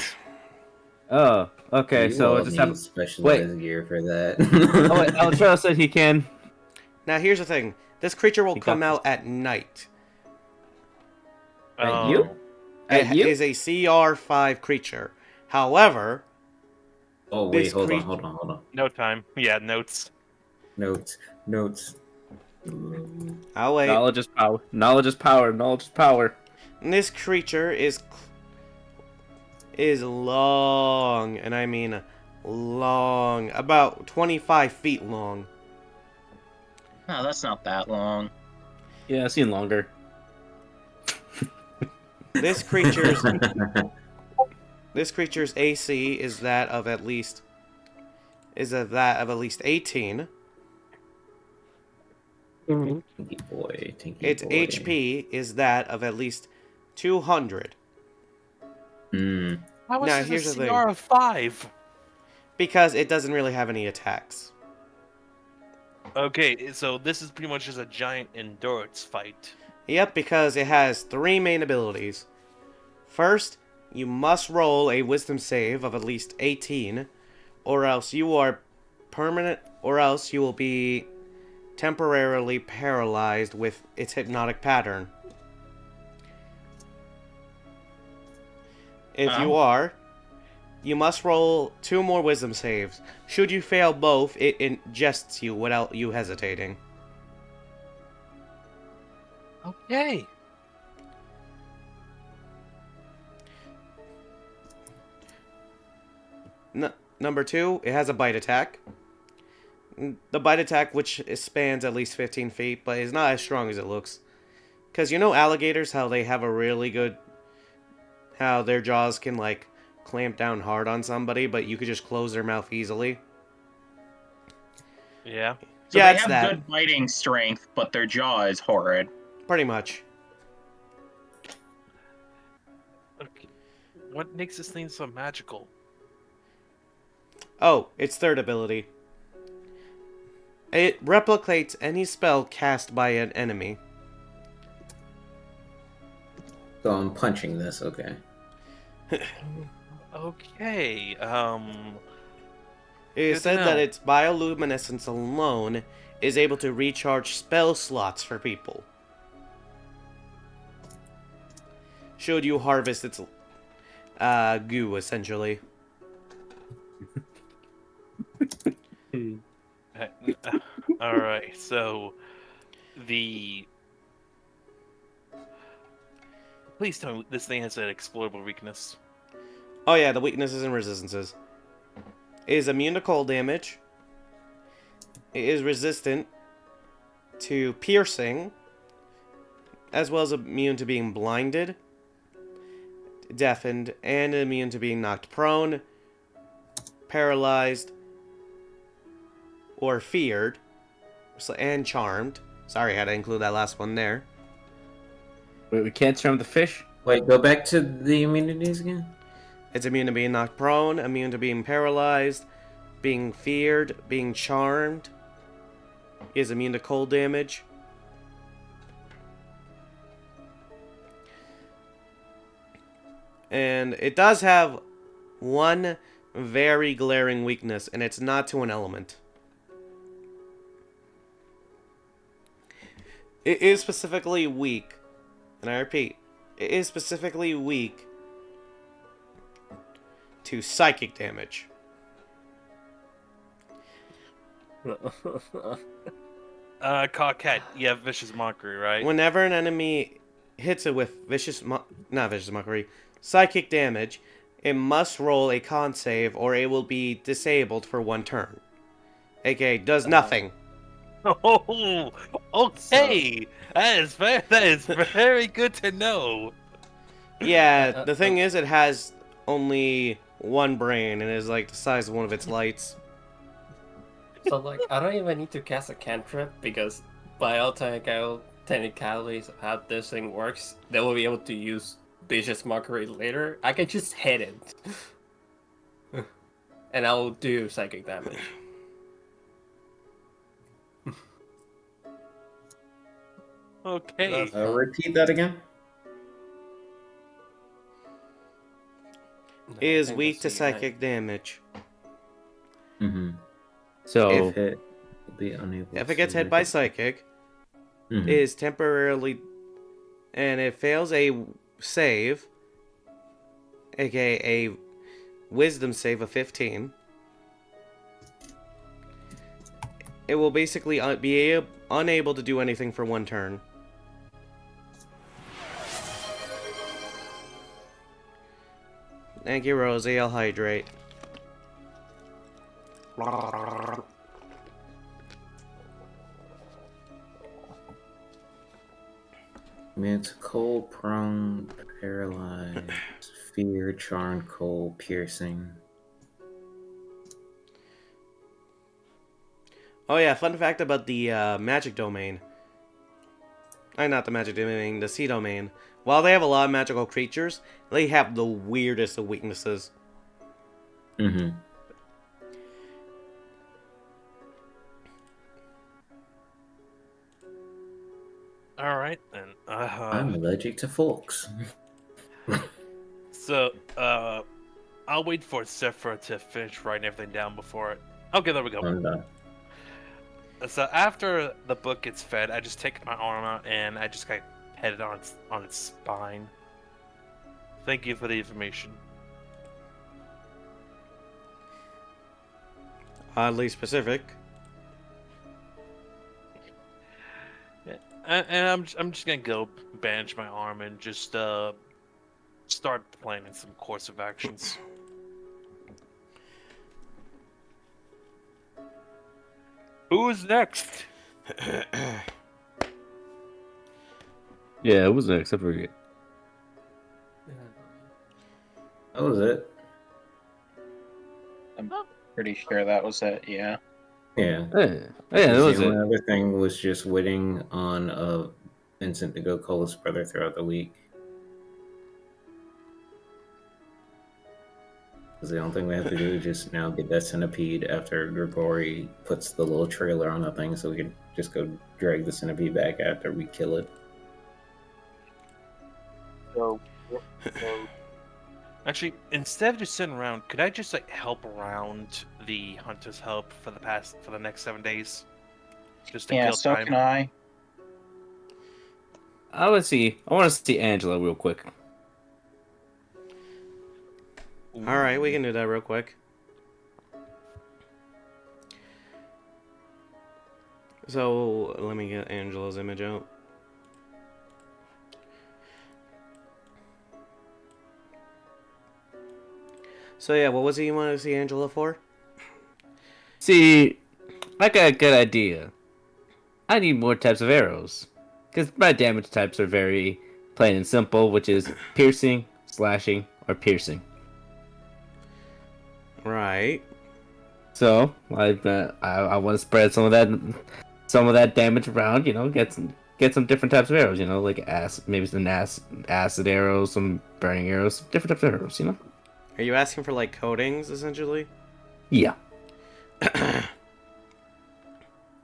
Oh, okay. You So all just need have. specialized gear for that. Oh wait, Altrell said he can. Now here's the thing. This creature will You got come this. out at night. At you? It At you? is a CR5 creature. However, Oh wait, This hold cre- on. No time. Yeah, notes. Notes. I'll wait. Knowledge is power. Knowledge is power. Knowledge is power. This creature is long, and I mean long, about 25 feet long. No, that's not that long. Yeah, I've seen longer. This creature's AC is that of at least 18. Tinky boy. Its HP is that of at least 200. Mm. How Now, is here's this the a thing. CR of 5? Because it doesn't really have any attacks. Okay, so this is pretty much just a giant endurance fight. Yep, because it has 3 main abilities. First, you must roll a wisdom save of at least 18, or else you will be temporarily paralyzed with its hypnotic pattern. If you are, you must roll 2 more wisdom saves. Should you fail both, it ingests you without you hesitating. Okay. Number 2, it has a bite attack. The bite attack, which spans at least 15 feet, but is not as strong as it looks. Because you know alligators, how they have a really good... how their jaws can, like, clamp down hard on somebody, but you could just close their mouth easily? Yeah. So Yeah, they it's have that. good biting strength, but their jaw is horrid. Pretty much. Okay. What makes this thing so magical? Oh, its third ability. It replicates any spell cast by an enemy. So I'm punching this. Okay. Okay. It Good is to said that know. its bioluminescence alone is able to recharge spell slots for people. Should you harvest its goo, essentially. All right. So the please tell me this thing has an exploitable weakness. Oh yeah, the weaknesses and resistances. It is immune to cold damage. It is resistant to piercing, as well as immune to being blinded, deafened, and immune to being knocked prone, paralyzed, or feared, and charmed. Sorry, I had to include that last one there. Wait, we can't charm the fish? Wait, go back to the immunities again. It's immune to being knocked prone, immune to being paralyzed, being feared, being charmed. It is immune to cold damage. And it does have one very glaring weakness, and it's not to an element. It is specifically weak and I repeat, it is specifically weak to psychic damage. Cockhead, you have Vicious Mockery, right? Whenever an enemy hits it with psychic damage, it must roll a con save or it will be disabled for 1 turn. AKA, does nothing. Oh, okay. That is very good to know. Yeah, the thing is, it has only 1 brain and is like the size of one of its lights. So like, I don't even need to cast a cantrip because by all technicalities of how this thing works, they will be able to use Vicious Mockery later. I can just hit it, and I will do psychic damage. Okay. Repeat that again. It is weak to psychic damage. Mm-hmm. So If it will be unable. If it gets hit to by make psychic, Mhm. it is temporarily, and it fails a save, aka a wisdom save of 15. It will basically be unable to do anything for 1 turn. Thank you, Rosie. I'll hydrate. It's cold, prone, paralyzed, fear, charmed, cold, piercing. Oh yeah, fun fact about the magic domain. Not the magic domain, the sea domain. While they have a lot of magical creatures, they have the weirdest of weaknesses. Mm-hmm. All right then. I'm allergic to forks. So, I'll wait for Zephyr to finish writing everything down before. Okay, there we go. I'm done. So after the book gets fed, I just take my arm out and I just kind of pet it on its spine. Thank you for the information. Oddly specific. And I'm just gonna go bandage my arm and just start planning some course of actions. Who's next? yeah, it was next. I forget. That was it. I'm pretty sure that was it. Yeah. Yeah. Yeah, that was The it. only other thing was just waiting on Vincent to go call his brother throughout the week. Because the only thing we have to do is just now get that centipede after Grigori puts the little trailer on the thing so we can just go drag the centipede back after we kill it. So, Actually, instead of just sitting around, could I just like help around the Hunter's Help for the next 7 days? Just to yeah, kill so time. can I. I want to see Angela real quick. Alright, we can do that real quick. So, let me get Angela's image out. So yeah, what was it you wanted to see Angela for? See, I got a good idea. I need more types of arrows. Because my damage types are very plain and simple, which is piercing, slashing, or piercing. Right. So, I want to spread some of that damage around, you know, get some different types of arrows, you know, like maybe some acid arrows, some burning arrows, different types of arrows, you know? Are you asking for like coatings, essentially? Yeah.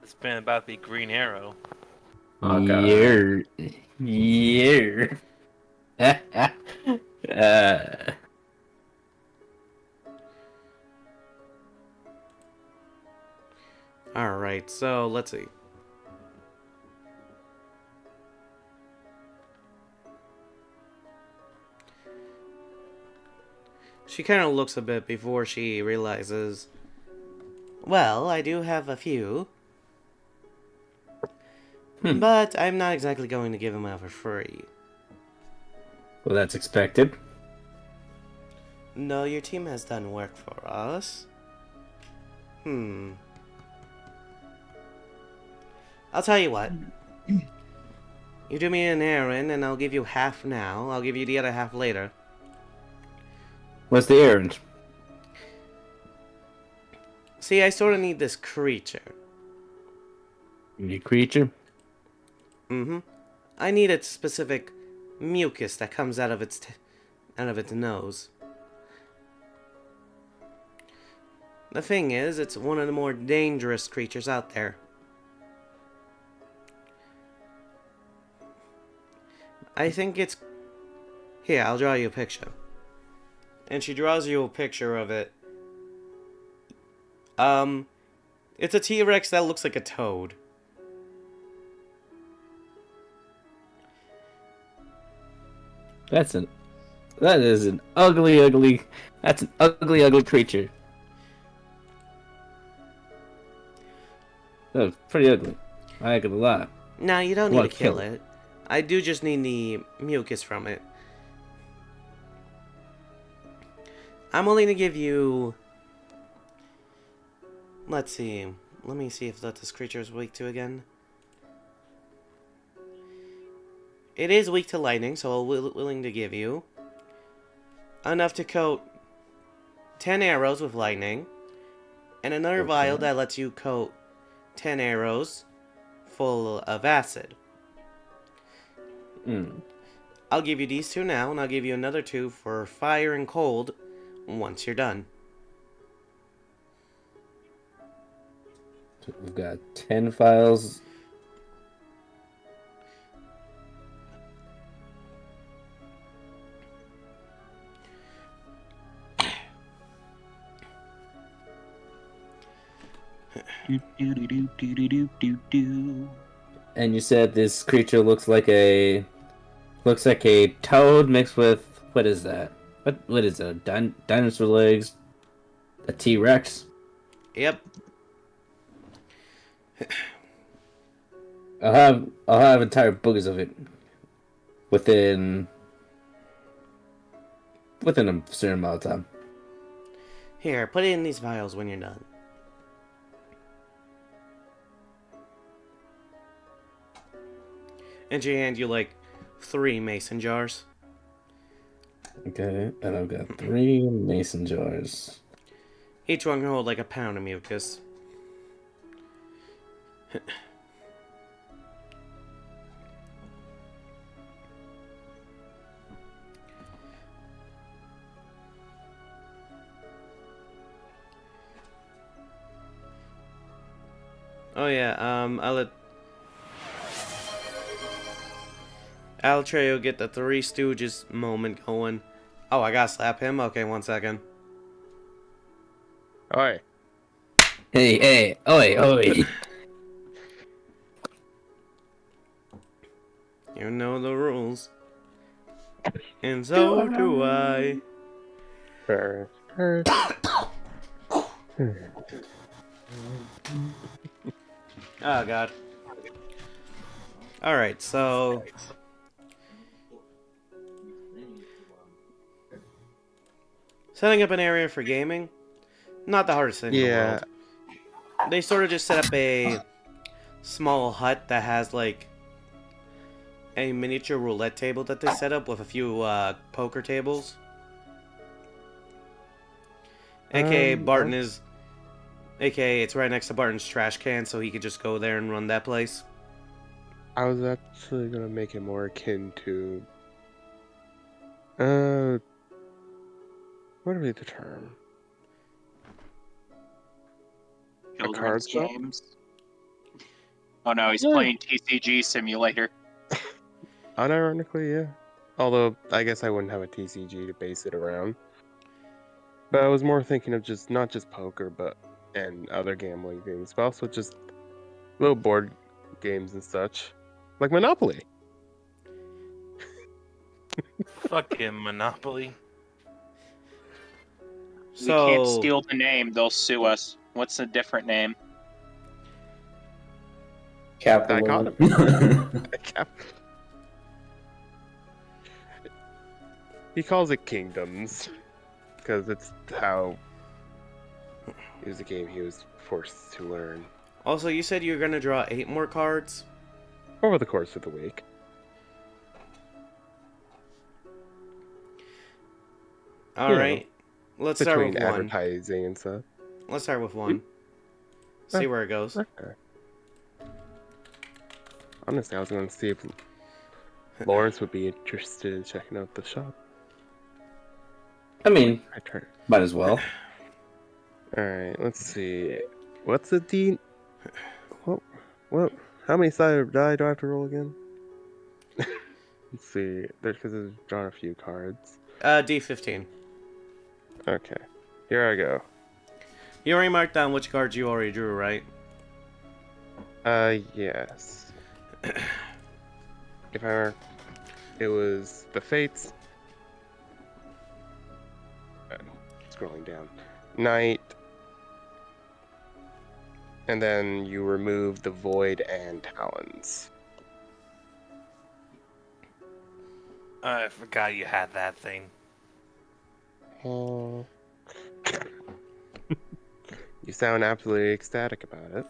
It's been about the green arrow. Oh, God. Yeah. Alright, so let's see. She kind of looks a bit before she realizes, well, I do have a few. But I'm not exactly going to give them out for free. Well, that's expected. No, your team has done work for us. I'll tell you what. You do me an errand, and I'll give you half now. I'll give you the other half later. What's the errand? See, I sort of need this creature. Your creature? I need its specific mucus that comes out of its nose. The thing is, it's one of the more dangerous creatures out there. I think it's... Here, I'll draw you a picture. And she draws you a picture of it. It's a T-Rex that looks like a toad. That's an ugly creature. That was pretty ugly. I like it a lot. No, you don't need to kill it. I do just need the mucus from it. I'm only gonna give you... Let's see. Let me see if this creature is weak to again. It is weak to lightning, so I'm willing to give you enough to coat 10 arrows with lightning, and another vial that lets you coat 10 arrows full of acid. I'll give you these two now, and I'll give you another two for fire and cold once you're done. So we've got 10 files. And you said this creature looks like a toad mixed with, what is that? What is that? Dinosaur legs? A T-Rex? Yep. I'll have entire boogers of it within a certain amount of time. Here, put it in these vials when you're done. And she hands you like 3 mason jars. Okay, and I've got 3 mason jars. Each one can hold like a pound of mucus. Oh yeah, I'll Trejo get the Three Stooges moment going. Oh, I gotta slap him? Okay, 1 second. Oi. Hey, oi. You know the rules. And so do I. First. Oh, God. Alright, so... setting up an area for gaming, not the hardest thing in the world. They sort of just set up a small hut that has, like, a miniature roulette table that they set up with a few poker tables. AKA Barton is... AKA it's right next to Barton's trash can, so he could just go there and run that place. I was actually gonna make it more akin to... what would be the term? Children's games. Oh no, he's playing TCG Simulator. Unironically, yeah. Although, I guess I wouldn't have a TCG to base it around. But I was more thinking of just, not just poker, and other gambling games, but also just little board games and such. Like Monopoly. Fucking Monopoly. We can't So steal the name; they'll sue us. What's a different name? Capitalism. He calls it Kingdoms because it's how it was a game he was forced to learn also, you said you were gonna draw 8 more cards. over the course of the week. All right, let's start Between with 1. advertising and stuff. Let's start with 1. See where it goes. Okay. Honestly, I was going to see if Lawrence would be interested in checking out the shop. I mean, I turn. might as well. Alright, let's see. What's the D? What? How many sided die do I have to roll again? Let's see. There's because I've drawn a few cards. D15. Okay. Here I go. You already marked down which cards you already drew, right? Yes. If I remember, it was the Fates. Scrolling down. Night. And then you remove the Void and Talons. I forgot you had that thing. You sound absolutely ecstatic about it.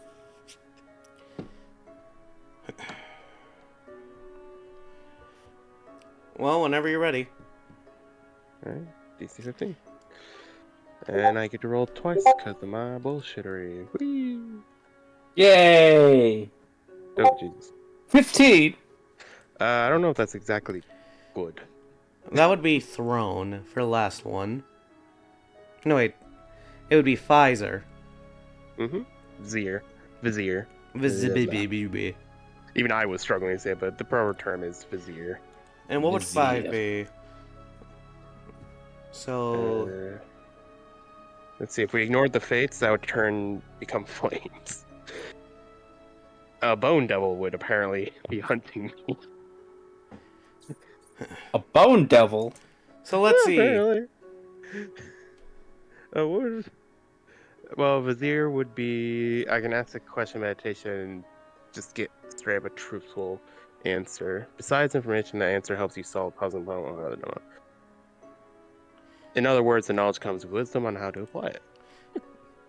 Well, whenever you're ready. Alright, DC 15. And I get to roll twice because of my bullshittery. Whee! Yay! Oh, Jesus. 15! I don't know if that's exactly good. That would be Throne for the last one. No, wait. It would be Pfizer. Mm-hmm. Vizier. Vizier. Even I was struggling to say it, but the proper term is Vizier. And what would Vizier. 5 be? So... Let's see, if we ignored the Fates, that would become Flames. A Bone Devil would apparently be hunting me. A Bone Devil? So let's see. Apparently. Well, Vizier would be... I can ask a question meditation and just get straight up a truthful answer. Besides information, the answer helps you solve puzzle. In other words, the knowledge comes with wisdom on how to apply it.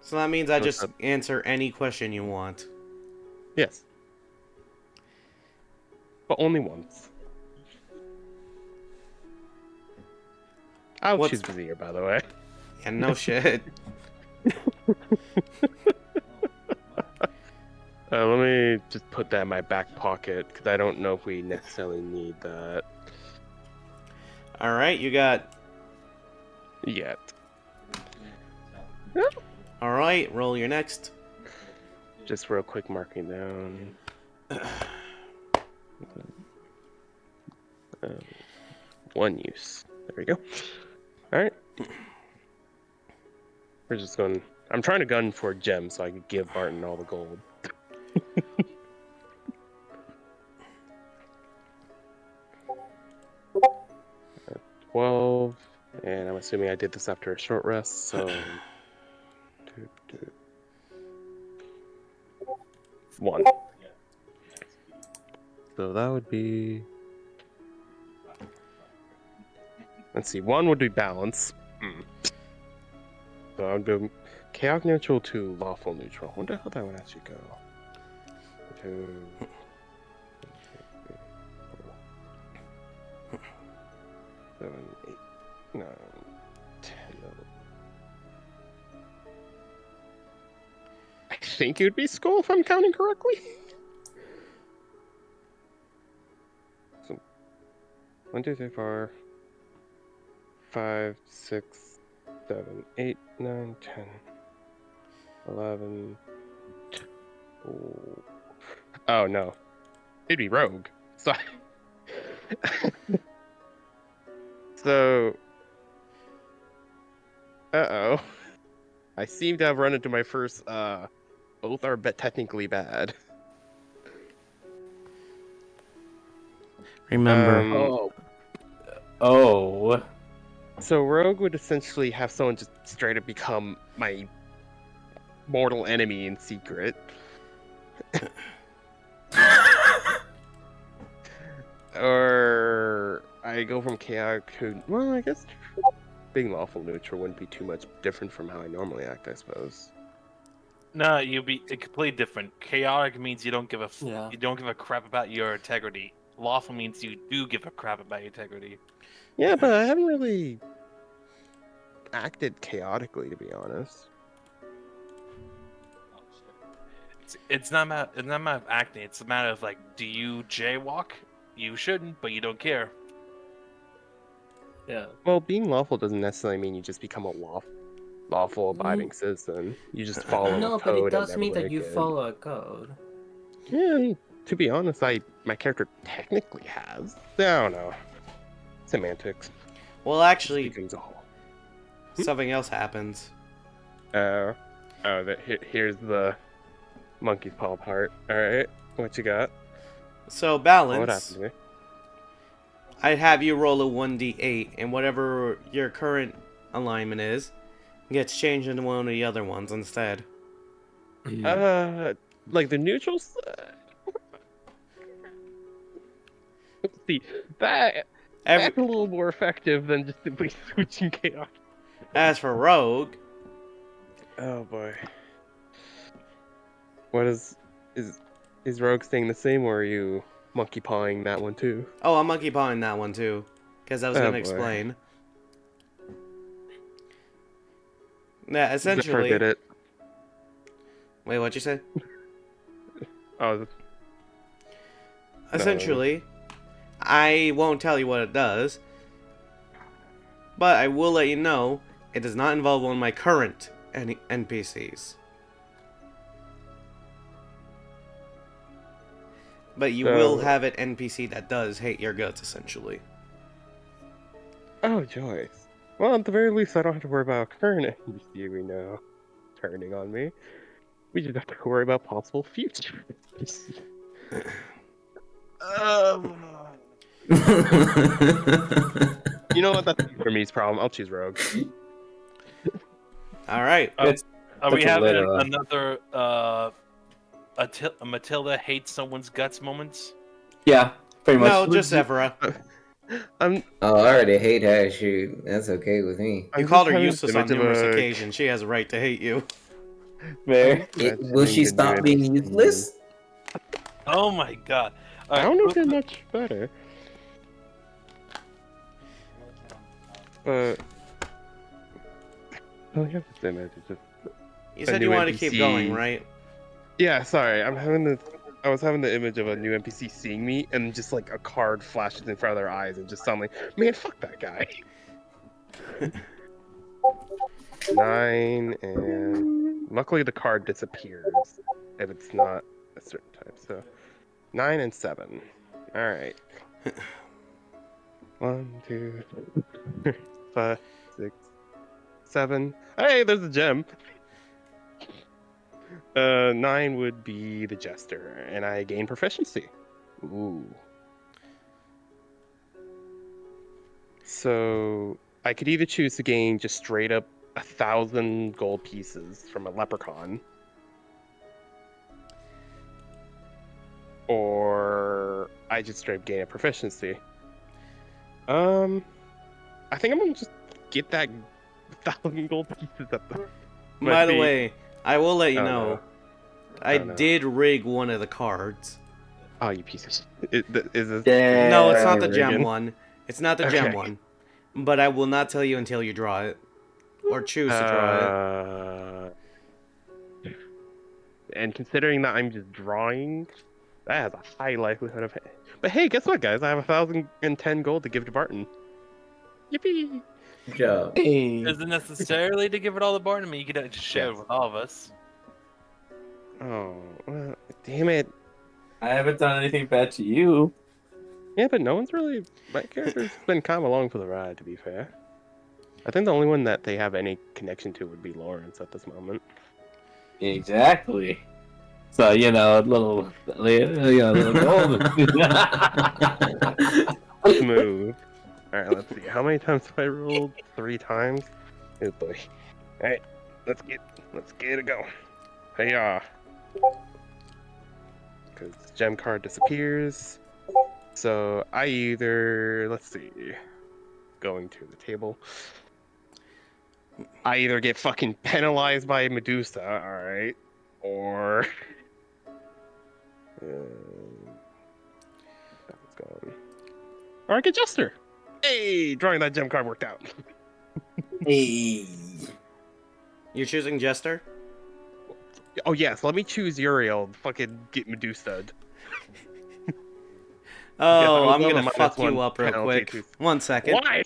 So that means I just answer any question you want. Yes. But only once. I'll choose Vizier, by the way. Yeah, no shit. Let me just put that in my back pocket, because I don't know if we necessarily need that. Alright, you got... Yet. Alright, roll your next. Just real quick marking down. One use. There we go. Alright. We're just going... I'm trying to gun for a gem so I can give Martin all the gold. 12, and I'm assuming I did this after a short rest, so... 1. So that would be... Let's see, 1 would be balance. So I'll go chaotic neutral to lawful neutral. I wonder how that would actually go. 2, 7, 8, 9, 10. I think it would be skull if I'm counting correctly. So, 1, 2, 3, 4, 5, 6, 7, 8, 9, 10, 11. Oh no, it'd be rogue. So, uh-oh. I seem to have run into my first, both are technically bad. Remember. Oh. So Rogue would essentially have someone just straight up become my mortal enemy in secret. Or I go from chaotic to, well, I guess being lawful neutral wouldn't be too much different from how I normally act, I suppose. No, you'd be completely different. Chaotic means you don't give a Yeah. you don't give a crap about your integrity. Lawful means you do give a crap about your integrity. Yeah, but I haven't really acted chaotically, to be honest. It's not it's not a matter of acting. It's a matter of like, do you jaywalk? You shouldn't, but you don't care. Yeah. Well, being lawful doesn't necessarily mean you just become a lawful abiding citizen. You just follow No, a but code it does and mean that never you break it. follow a code. Yeah, and to be honest, my character technically has. I don't know. Semantics. Well, actually, Becomes a whole. something else happens. Here's the monkey's paw part. All right, what you got? So What balance. happened to me? I'd have you roll a 1d8, and whatever your current alignment is gets changed into one of the other ones instead. Like the neutrals. Let's see, that's a little more effective than just simply switching chaos. As for Rogue, Oh boy. What is Rogue staying the same, or are you monkey pawing that one too? oh, I'm monkey pawing that one too, because I was Oh, gonna boy. explain. Yeah, Zephyr essentially. did it. Wait, what'd you say? Oh, Essentially, I won't tell you what it does, but I will let you know it does not involve one of my current NPCs. But you will So- have an NPC that does hate your guts, essentially. oh, Joyce. Well, at the very least, I don't have to worry about current NPC we know turning on me. We just have to worry about possible future. You know what? That's for me's problem. I'll choose Rogue. All right. Are we That's a having little, another a Matilda hates someone's guts moments? Yeah, pretty much. No, just Zephyra. I'm Oh, I already hate her. Shoot, that's okay with me. You I'm called just her having useless the on image of numerous a- occasions. She has a right to hate you. Fair. Will she stop being useless? Oh my god! I don't know if they're much better. But oh, yeah, this image is just. You A said new you wanted to keep NPC. going, right? Yeah, sorry. I was having the image of a new NPC seeing me, and just like a card flashes in front of their eyes, and just suddenly, man, fuck that guy. 9, and luckily the card disappears if it's not a certain type. So 9 and 7. All right. 1, 2, 5, 6, 7. Hey, there's a gem. 9 would be the Jester, and I gain proficiency. Ooh. So I could either choose to gain just straight up 1,000 gold pieces from a leprechaun, or I just straight up gain a proficiency. I think I'm gonna just get that 1,000 gold pieces at the. By the way, I will let you Oh, know. no. I Oh, no. did rig one of the cards. Oh, you piece of shit. Is this? No, it's not the gem Reagan. one. It's not the gem Okay. one. But I will not tell you until you draw it. Or choose to draw it. And considering that I'm just drawing, that has a high likelihood of. But hey, guess what, guys? I have 1,010 gold to give to Barton. Yippee! Good job. Isn't necessarily to give it all to Barton. I mean, you could just share it with all of us. Oh, well, damn it. I haven't done anything bad to you. Yeah, but no one's really. My character's been kind of along for the ride, to be fair. I think the only one that they have any connection to would be Lawrence at this moment. Exactly. So, you know, a little gold. Smooth. Alright, let's see. How many times have I rolled? 3 times? Oh boy. Alright, let's get it going. Hey-ya. Because gem card disappears. So I either, let's see, going to the table. I either get fucking penalized by Medusa, alright, or that's gone. Or I get Jester. Hey, drawing that gem card worked out. Hey. You're choosing Jester? Oh yes, let me choose Uriel. Fucking get Medusa. Oh, I I'm was gonna on a fuck you -1 up real penalty quick. to- 1 second. Why?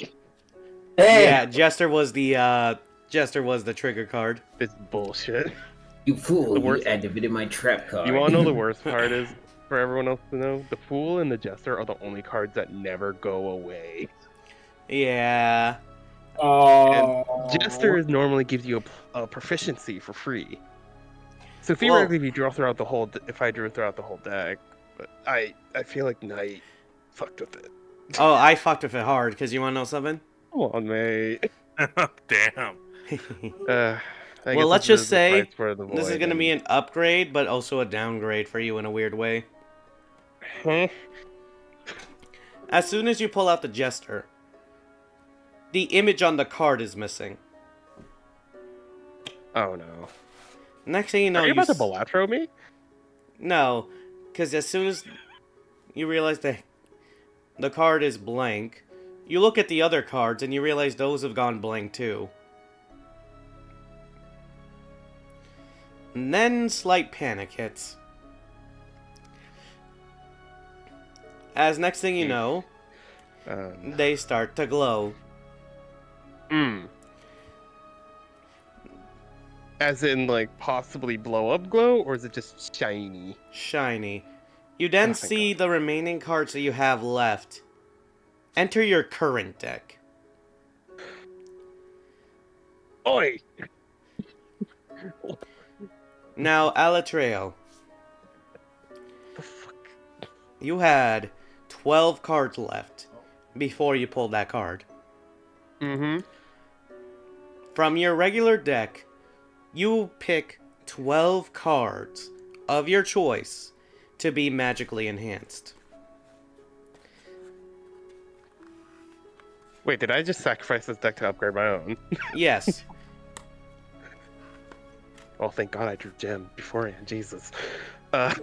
Hey. Yeah, Jester was the trigger card. This bullshit. You fool! The You worst- activated my trap card. You want to know the worst part is, for everyone else to know, the Fool and the Jester are the only cards that never go away. Yeah. Oh. Jester normally gives you a proficiency for free. So theoretically, if you draw throughout the whole, if I drew throughout the whole deck, but I feel like Knight fucked with it. Oh, I fucked with it hard, because you want to know something? Come on, mate. Damn. I Well, guess let's this just is the say, price for the this is void going to and- be an upgrade, but also a downgrade for you in a weird way. Huh? As soon as you pull out the Jester, the image on the card is missing. Oh no. Next thing you know, Are you about to Balatro me? No, because as soon as you realize the card is blank, you look at the other cards and you realize those have gone blank too. And then slight panic hits. As next thing you know, they start to glow. As in, like, possibly blow up glow, or is it just shiny? Shiny. You then Oh, thank see the remaining cards that you have left. Enter your current deck. Oi! Now, Alatreo. The fuck? You had 12 cards left before you pulled that card. Mm-hmm. From your regular deck, you pick 12 cards of your choice to be magically enhanced. Wait, did I just sacrifice this deck to upgrade my own? Yes. Oh, thank God I drew gem beforehand. Jesus. I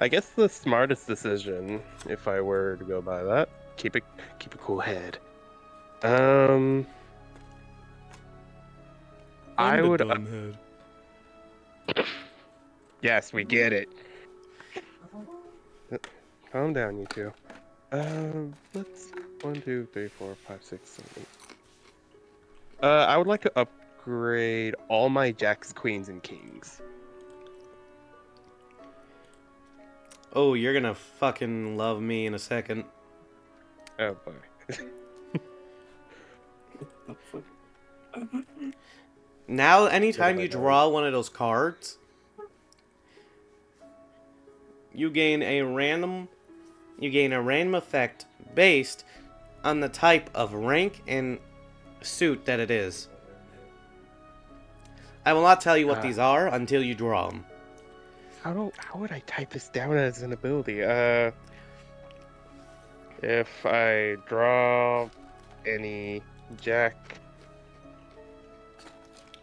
guess the smartest decision, if I were to go by that, keep a cool head. I would. Yes, we get it. Calm down, you two. Let's 1, 2, 3, 4, 5, 6, 7, 8. I would like to upgrade all my jacks, queens, and kings. Oh, you're gonna fucking love me in a second. Oh boy. Now, anytime you draw one of those cards, you gain a random effect based on the type of rank and suit that it is. I will not tell you what these are until you draw them. How would I type this down as an ability? If I draw any jack,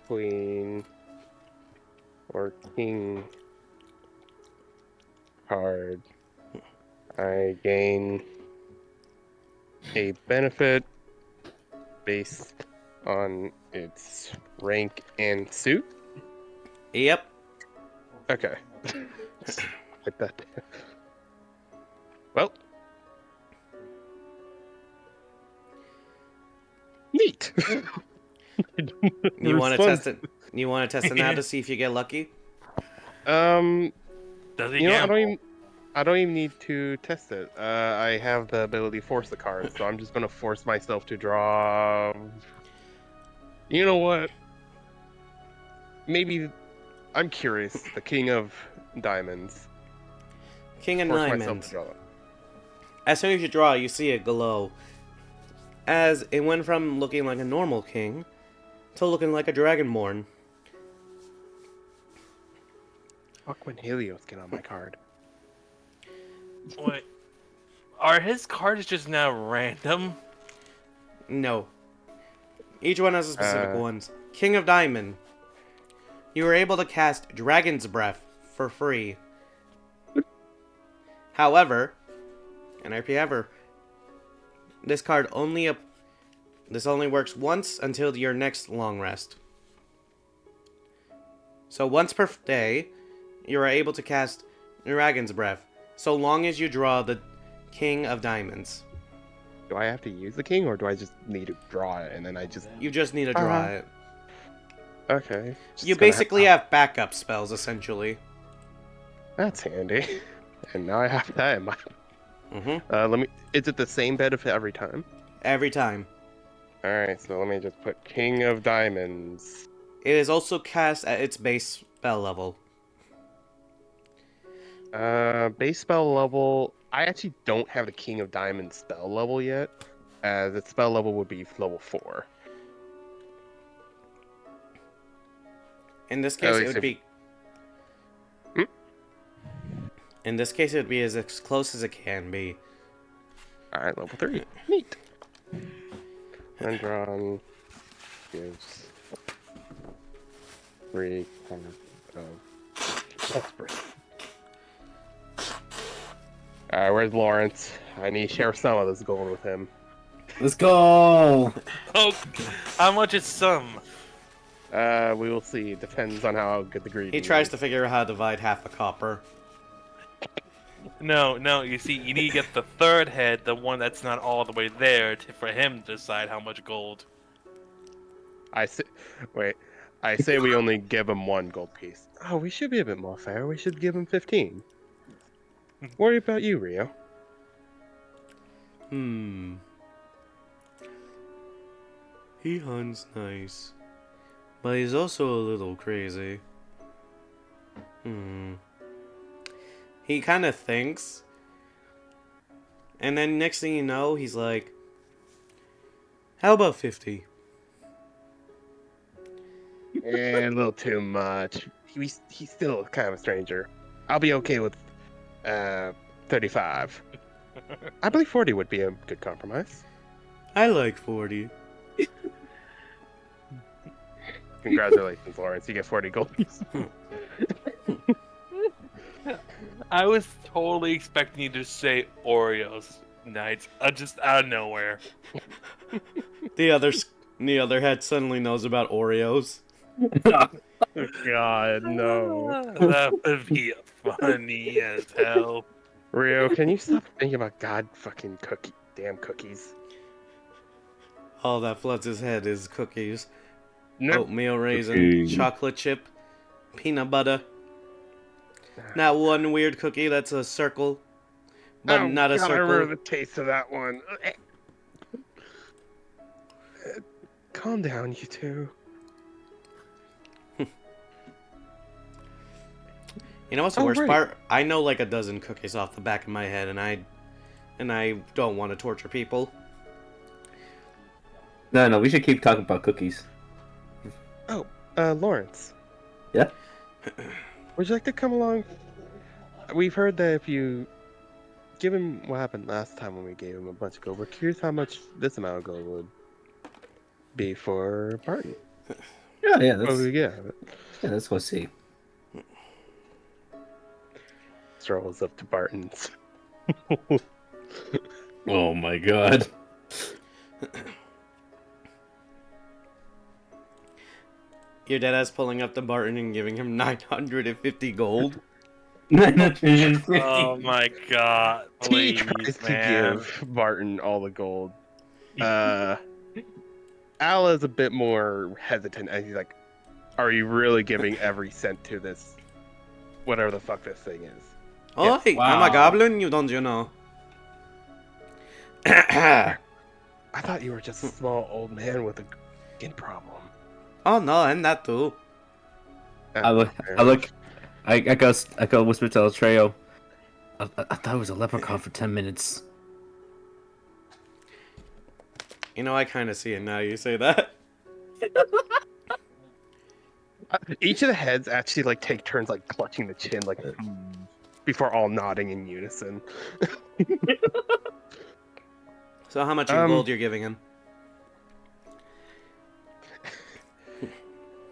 queen, or king card, I gain a benefit based on its rank and suit. Yep. Okay. Like that. Well. Neat. You want to test it? You want to test it now to see if you get lucky? Does he You know, gamble? I don't even need to test it. I have the ability to force the card, so I'm just gonna force myself to draw. You know what? Maybe I'm curious. The King of Diamonds. King of Force myself Diamonds. to draw that. As soon as you draw, you see it glow. As it went from looking like a normal king to looking like a dragonborn. Fuck when Helios get on my card. Wait, are his cards just now random? No. Each one has a specific ones. King of Diamond. You were able to cast Dragon's Breath for free. However, and RP ever, this card this only works once until your next long rest. So once per day, you are able to cast Dragon's Breath, so long as you draw the King of Diamonds. Do I have to use the king, or do I just need to draw it, and then I just... You just need to draw it. Okay. You basically have backup spells, essentially. That's handy. And now I have that in my... Mm-hmm. Is it the same benefit every time? Every time. Alright, so let me just put King of Diamonds. It is also cast at its base spell level. Base spell level... I actually don't have the King of Diamonds spell level yet. The spell level would be level 4. In this case, it would be... In this case, it would be as close as it can be. Alright, level 3. Neat. Hendron gives 3 cards of desperate. Alright, where's Lawrence? I need to share some of this gold with him. Let's go! Oh, how much is some? We will see. It depends on how good the greed He tries to figure out how to divide half a copper. No, you see, you need to get the third head, the one that's not all the way there, for him to decide how much gold. I say we only give him 1 gold piece. Oh, we should be a bit more fair. We should give him 15. Worry about you, Rio. He hunts nice. But he's also a little crazy. He kind of thinks. And then next thing you know, he's like, how about 50? A little too much. He's still kind of a stranger. I'll be okay with 35. I believe 40 would be a good compromise. I like 40. Congratulations, Lawrence. You get 40 gold pieces. I was totally expecting you to say Oreos Knights, just out of nowhere. The other head suddenly knows about Oreos. God, no. That would be funny as hell. Rio, can you stop thinking about damn cookies? All that floods his head is cookies. No. Oatmeal raisin, Cookie. chocolate chip, peanut butter. Not one weird cookie that's a circle, but not a God, I remember circle. the taste of that one. Calm down, you two. You know what's the worst right. part? I know like a dozen cookies off the back of my head, and I don't want to torture people. No, we should keep talking about cookies. Oh, Lawrence. Yeah? Would you like to come along? We've heard that if you give him what happened last time when we gave him a bunch of gold, we're curious how much this amount of gold would be for Barton. Yeah, let's go see. Strolls up to Barton's. Oh my god. Your deadass pulling up to Barton and giving him 950 gold. 950. Oh my god. He Please, tries to man. give Barton all the gold. Al is a bit more hesitant, and he's like, "Are you really giving every cent to this, whatever the fuck this thing is?" Oh, hey, I'm Wow. a goblin, you don't you know? I thought you were just a small old man with a skin problem. Oh no, and that too. I go whisper to Eltreo. I thought it was a leprechaun for 10 minutes. You know, I kind of see it now. You say that. Each of the heads actually like take turns like clutching the chin like before all nodding in unison. So how much in gold you're giving him?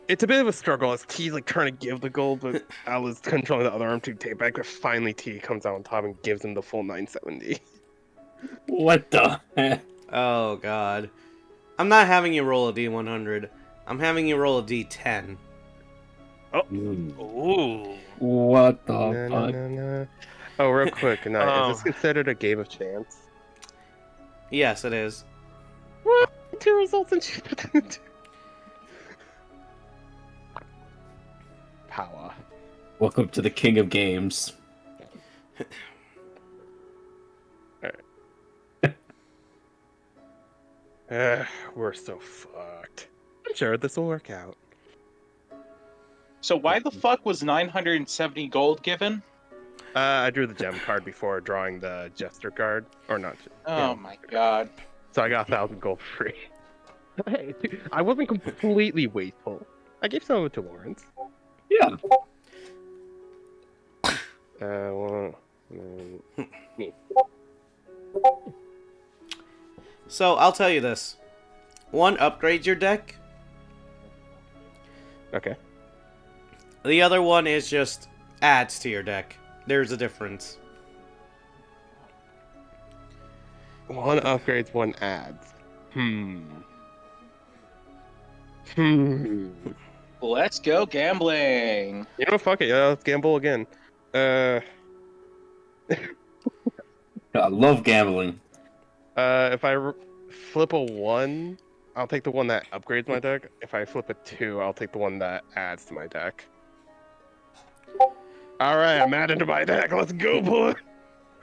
It's a bit of a struggle as T's like trying to give the gold, but Al is controlling the other arm to take back. But finally, T comes out on top and gives him the full 970. What the heck? Oh god. I'm not having you roll a D100. I'm having you roll a D10. Ooh. What the No, no, fuck? no, no. Oh, real quick, is this considered a game of chance? Yes, it is. What? 2 results and shit. Power. Welcome to the king of games. We're so fucked. I'm sure this will work out. So why the fuck was 970 gold given? I drew the gem card before drawing the jester card, or not. Oh my god. So I got 1,000 gold free. Hey, I wasn't completely wasteful. I gave some of it to Lawrence. Yeah. So, I'll tell you this. One upgrades your deck. Okay. The other one is just adds to your deck. There's a difference. One upgrades, one adds. Let's go gambling. You know, fuck it. Yeah, let's gamble again. I love gambling. If I flip a 1, I'll take the one that upgrades my deck. If I flip a 2, I'll take the one that adds to my deck. Alright, I'm adding to my deck. Let's go, boy.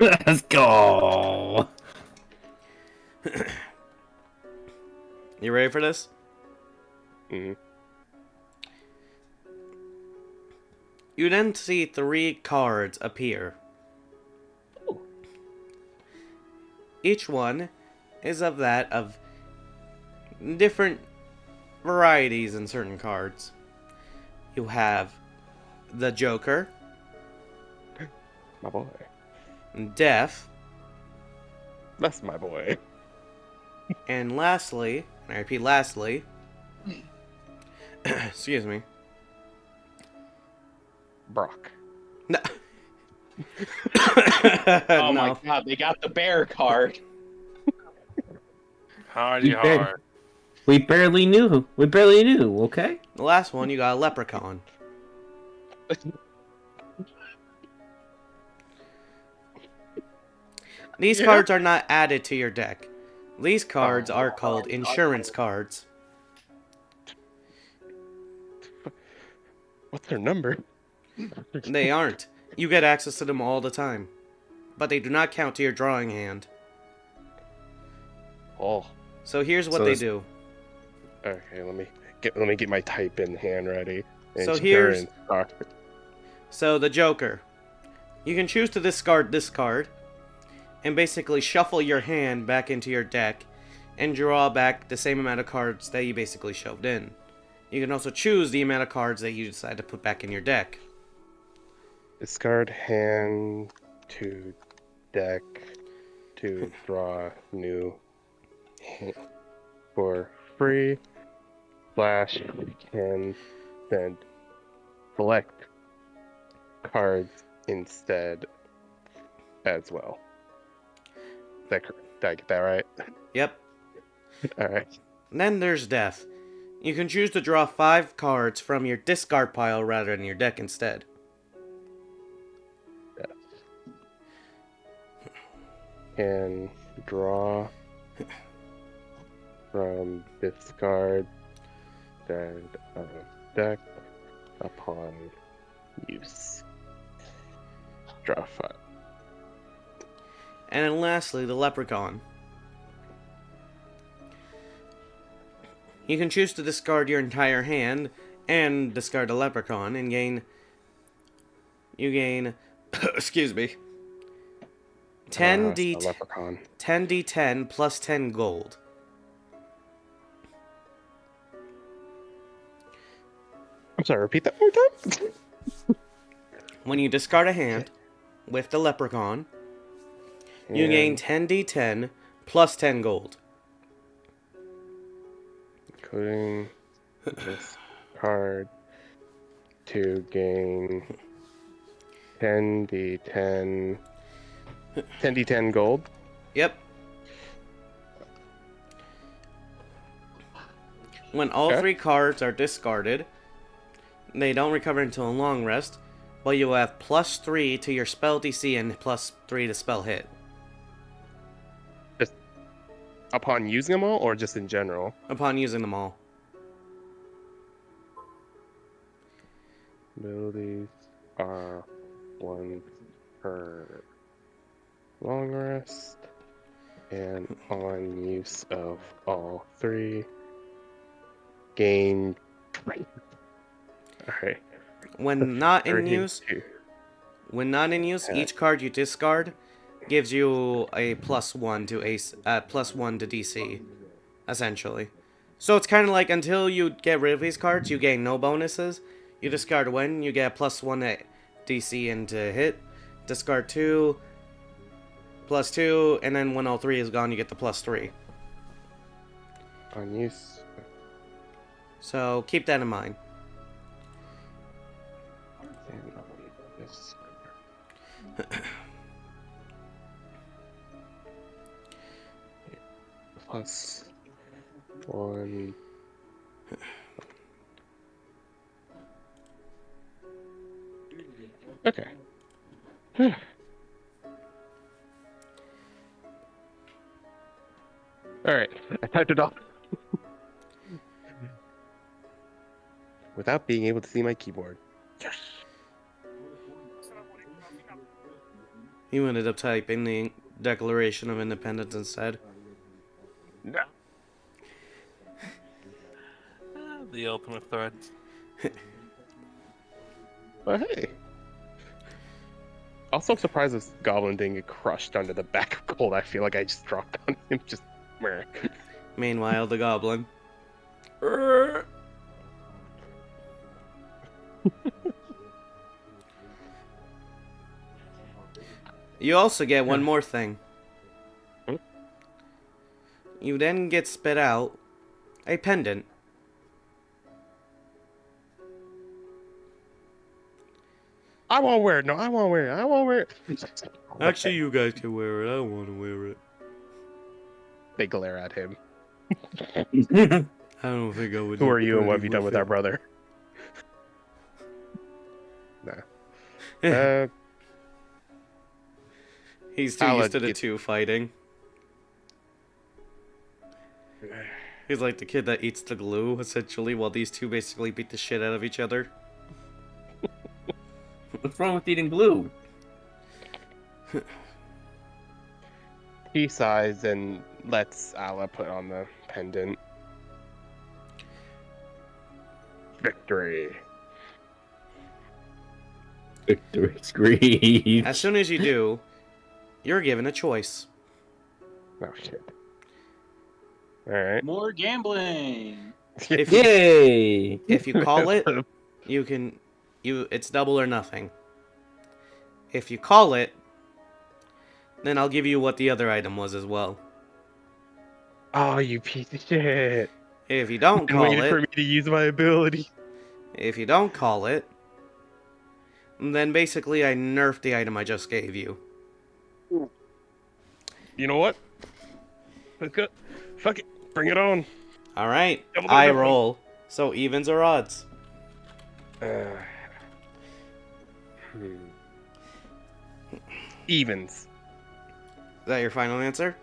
Let's go. You ready for this? Mm-hmm. You then see 3 cards appear. Each one is of different varieties in certain cards. You have the Joker, My boy. Death, That's my boy. and lastly, and I repeat lastly, excuse me, Brock. no. Oh No. my god, they got the bear card. Hardy hard. We barely knew. Okay. The last one, you got a Leprechaun. These cards are not added to your deck. These cards are called insurance cards. What's their number? They aren't. You get access to them all the time. But they do not count to your drawing hand. Oh. So here's what So they it's- do. Okay, let me get my type in hand ready. So here's- Insurance card. So the Joker. You can choose to discard this card and basically shuffle your hand back into your deck and draw back the same amount of cards that you basically shoved in. You can also choose the amount of cards that you decide to put back in your deck. Discard hand to deck to draw new hand for free. Slash can then select cards instead as well. Did I get that right? Yep. Alright. Then there's Death. You can choose to draw 5 cards from your discard pile rather than your deck instead. Can draw from discard instead of deck upon use. Draw 5. And then lastly, the Leprechaun. You can choose to discard your entire hand and discard the Leprechaun and you gain excuse me, 10 a leprechaun. 10d10 plus 10 gold. I'm sorry, repeat that one more time? When you discard a hand with the leprechaun, you gain 10d10 plus 10 gold. Including this card to gain 10d10 gold. Yep. When all Okay. 3 cards are discarded, they don't recover until a long rest, but you have +3 to your spell DC and +3 to spell hit. Just upon using them all, or just in general? Upon using them all. Abilities are 1 per long rest, and on use of all 3, gain. Alright. When not in 32. use, each card you discard gives you a +1 to +1 to DC, essentially. So it's kind of like until you get rid of these cards, you gain no bonuses. You discard one, you get a +1 to DC and to hit. Discard 2, +2, and then when all 3 is gone, you get the +3. On use. So keep that in mind. And I'll leave this. +1. Okay. Alright, I typed it off. Without being able to see my keyboard. Yes! You ended up typing the Declaration of Independence instead. No. The ultimate threat. But hey. Also, I'm surprised this goblin didn't get crushed under the back of gold. I feel like I just dropped on him. Just. Meh. Meanwhile, the goblin. You also get one more thing. Hmm? You then get spit out a pendant. I won't wear it. No, I won't wear it. I won't wear it. Actually, you guys can wear it. I want to wear it. They glare at him. I don't think I would. Who look are you and what have pretty you done with it. our brother? Nah. He's too I'll used to the get- two fighting. He's like the kid that eats the glue, essentially, while these two basically beat the shit out of each other. What's wrong with eating glue? He sighs and lets Ala put on the pendant. Victory. Victory scream. As soon as you do, you're given a choice. Oh shit. Alright. More gambling. If Yay! If you call it, you can. It's double or nothing. If you call it, then I'll give you what the other item was as well. Oh, you piece of shit. If you don't Been call waiting for it, me to use my ability. if you don't call it, then basically I nerfed the item I just gave you. You know what? Let's go. Fuck it. Bring it on. All right, Double, I double. roll. So evens or odds? Evens. Is that your final answer?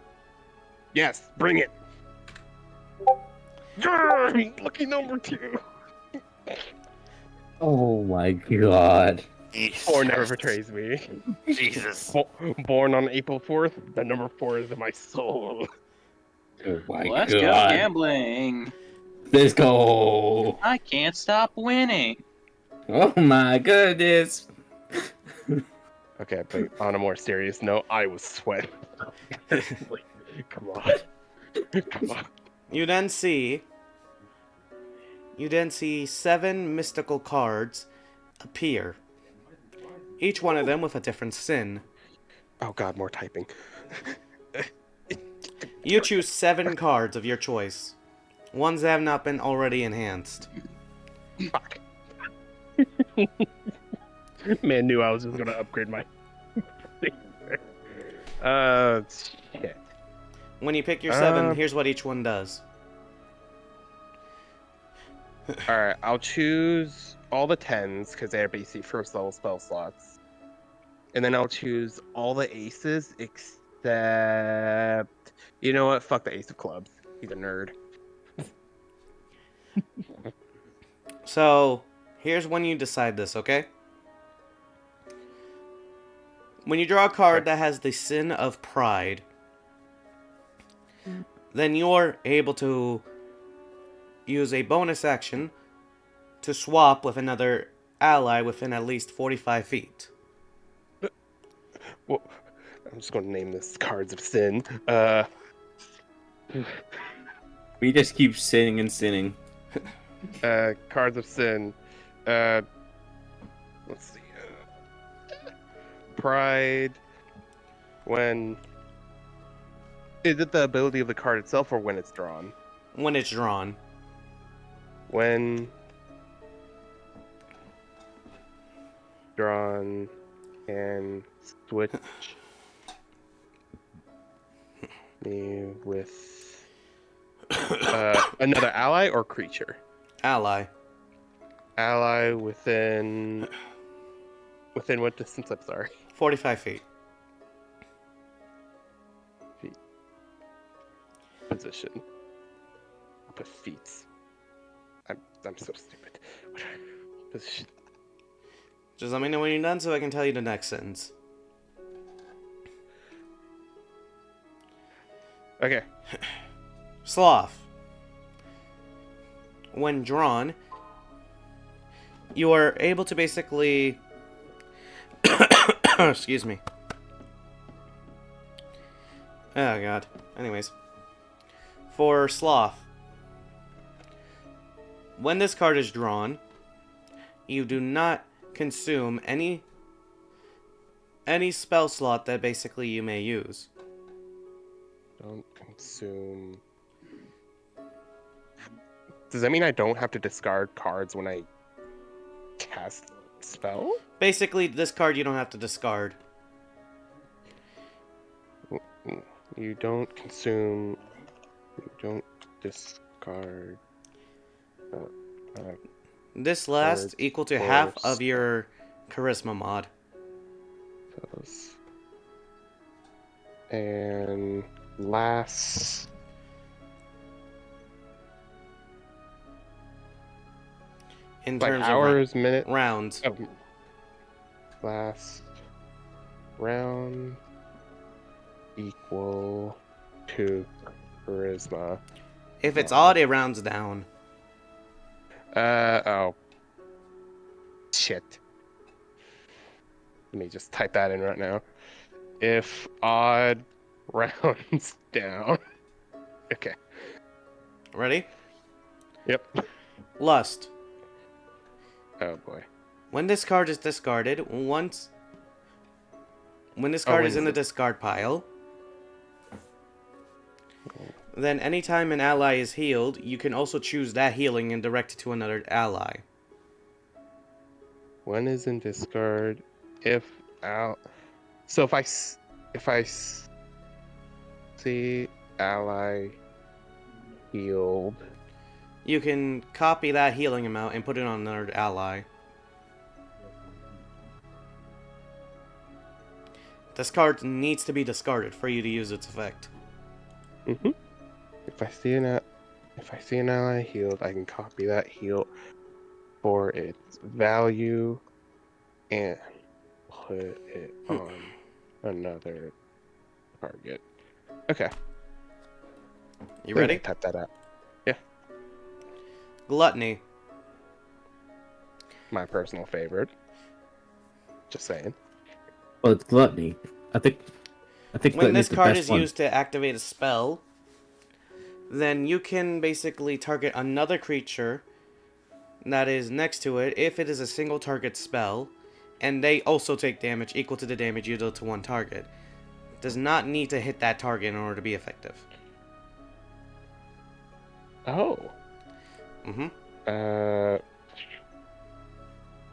Yes, bring it. Yeah, lucky number 2. Oh my god. 4 never betrays me. Jesus. Born on April 4th, the number 4 is in my soul. Oh my Let's go god. gambling. Let's go. I can't stop winning. Oh my goodness. Okay, but on a more serious note, I was sweating. Come on. Come on. You then see you then see 7 mystical cards appear. Each one of them with a different sin. Oh god, more typing. You choose 7 cards of your choice. Ones that have not been already enhanced. Fuck. Man knew I was just gonna upgrade my. Shit. When you pick your 7, here's what each one does. Alright, I'll choose all the 10s because they're basically first level spell slots. And then I'll choose all the aces except. You know what? Fuck the ace of clubs. He's a nerd. So, here's when you decide this, okay? When you draw a card that has the sin of pride, then you're able to use a bonus action to swap with another ally within at least 45 feet. Well, I'm just gonna name this Cards of Sin. We just keep sinning and sinning. Cards of Sin. Let's see. Pride. When. Is it the ability of the card itself or when it's drawn? When it's drawn. When. Drawn. And switch. Me with. Another ally or creature? Ally. Ally within what distance? I'm sorry. 45 feet. Position. I'll put feet. I'm so stupid. Position. Just let me know when you're done so I can tell you the next sentence. Okay. Sloth. When drawn, you are able to basically... Excuse me. Oh god. Anyways. For Sloth. When this card is drawn, you do not consume any spell slot that basically you may use. Don't consume... Does that mean I don't have to discard cards when I cast spell? Basically, this card you don't have to discard. You don't consume... You don't discard... This lasts equal to half of your charisma mod. Those. And last... In like terms hours, of minutes, rounds. Oh. Last round equal to charisma. If it's odd, it rounds down. Oh. Shit. Let me just type that in right now. If odd rounds down. Okay. Ready? Yep. Lust. Oh boy. When this card is discarded, when this card is in the discard pile, then anytime an ally is healed, you can also choose that healing and direct it to another ally. When is in discard? If out. So if I see ally healed, you can copy that healing amount and put it on another ally. This card needs to be discarded for you to use its effect. Mm-hmm. If I see an ally healed, I can copy that heal for its value and put it on another target. Okay. You ready? Type that out. Yeah. Gluttony. My personal favorite. Just saying. Well, it's gluttony. I think when this the card best is one. used to activate a spell, then you can basically target another creature that is next to it if it is a single target spell, and they also take damage equal to the damage you deal to one target. Does not need to hit that target in order to be effective. Oh. Mm-hmm.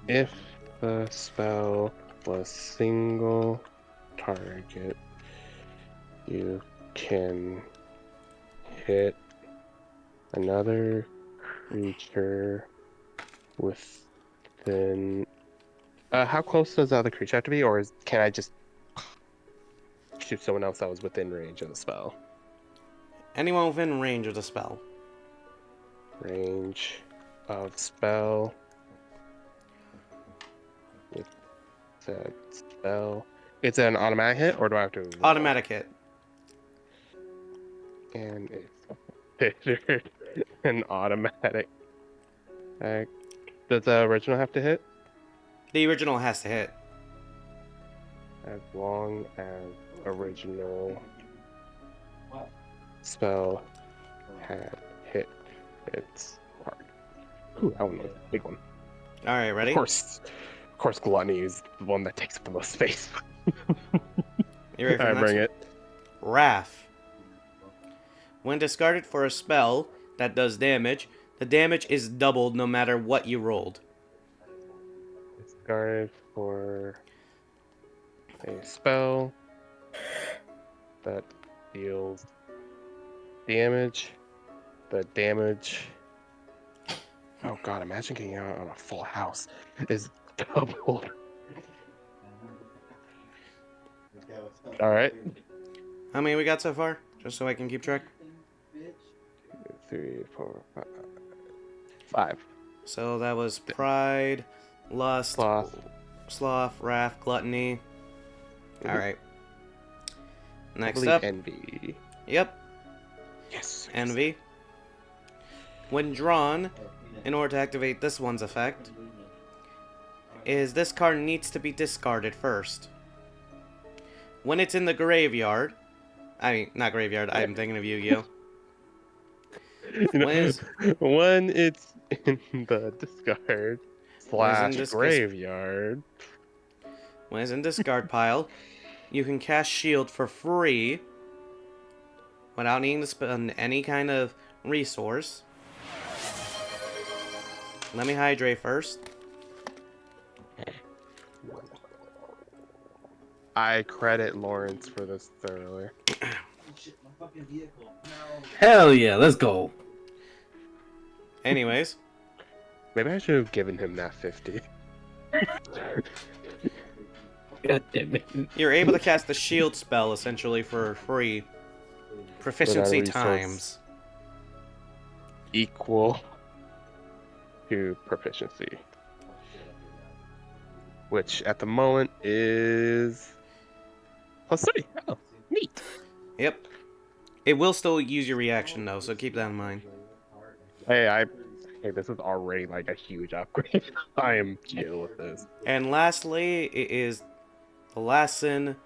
If the spell was single target, you can hit another creature within. How close does the other creature have to be, or can I just shoot someone else that was within range of the spell? Anyone within range of the spell. Range of spell. With that spell. It's an automatic hit, or do I have to roll? Automatic hit. And it's considered an automatic. Does the original have to hit? The original has to hit. As long as original spell had hit its target. Ooh, that one was a big one. Alright, ready? Of course, Gluttony is the one that takes up the most space. You ready for the Alright, next bring one? it. Wrath. When discarded for a spell that does damage, the damage is doubled no matter what you rolled. Discarded for a spell that deals damage. The damage. Oh god, imagine getting out on a full house. Is doubled. Alright. How many we got so far? Just so I can keep track. 3, 4, 5. So that was pride, lust, sloth, wrath, gluttony. Alright. Next up. Envy. Yep. Yes. Envy. When drawn, in order to activate this one's effect, is this card needs to be discarded first. When it's in the graveyard, I mean, not graveyard, I'm thinking of Yu-Gi-Oh! When it's in the discard / graveyard. When it's in discard pile, you can cast Shield for free without needing to spend any kind of resource. Let me hydrate first. I credit Lawrence for this thoroughly. Hell yeah, let's go. Anyways. Maybe I should have given him that 50. God damn it. You're able to cast the shield spell essentially for free. Proficiency Without a resource. times. Equal to proficiency. Which at the moment is +3. Oh, neat. Yep. It will still use your reaction though, so keep that in mind. Hey, this is already like a huge upgrade. I am chill with this. And lastly, it is the last sin.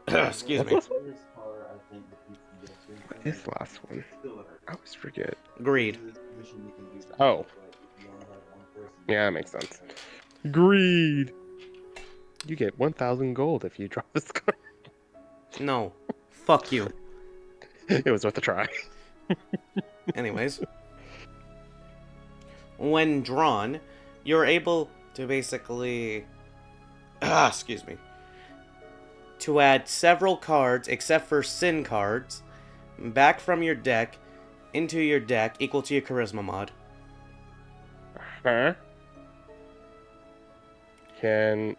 Excuse me. What is the last one? I always forget. Greed. Oh. Yeah, that makes sense. Greed. You get 1,000 gold if you drop this card. No. Fuck you. It was worth a try. Anyways. When drawn, you're able to basically... excuse me. To add several cards, except for sin cards, back from your deck into your deck equal to your charisma mod. Huh? Can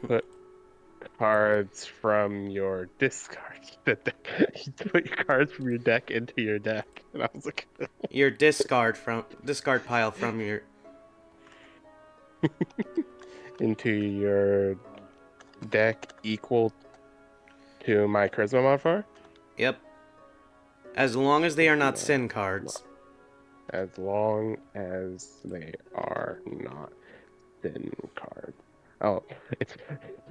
put cards from your discard. You put your cards from your deck into your deck. And I was like, Your discard pile from your... into your deck equal to my charisma modifier? Yep. As long as they are not sin cards. As long as they are not thin cards. Oh, it's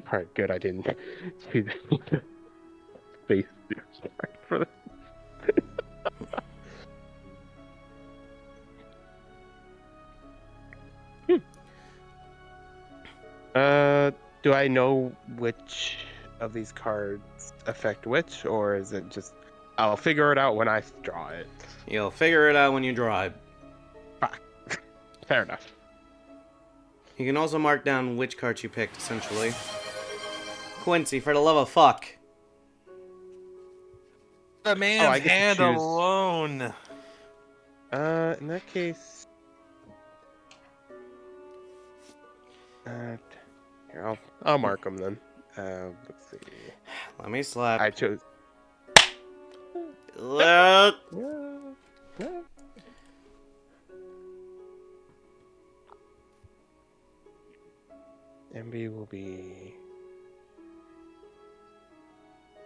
alright. Good, I didn't do the space for this. Do I know which of these cards affect which, or is it just I'll figure it out when I draw it? You'll figure it out when you draw it. Fair enough. You can also mark down which cards you picked, essentially. Quincy, for the love of fuck. The I man's get to hand choose. alone. In that case, here, I'll mark them then. Let's see. Let me slap. I chose. Uh, MB will be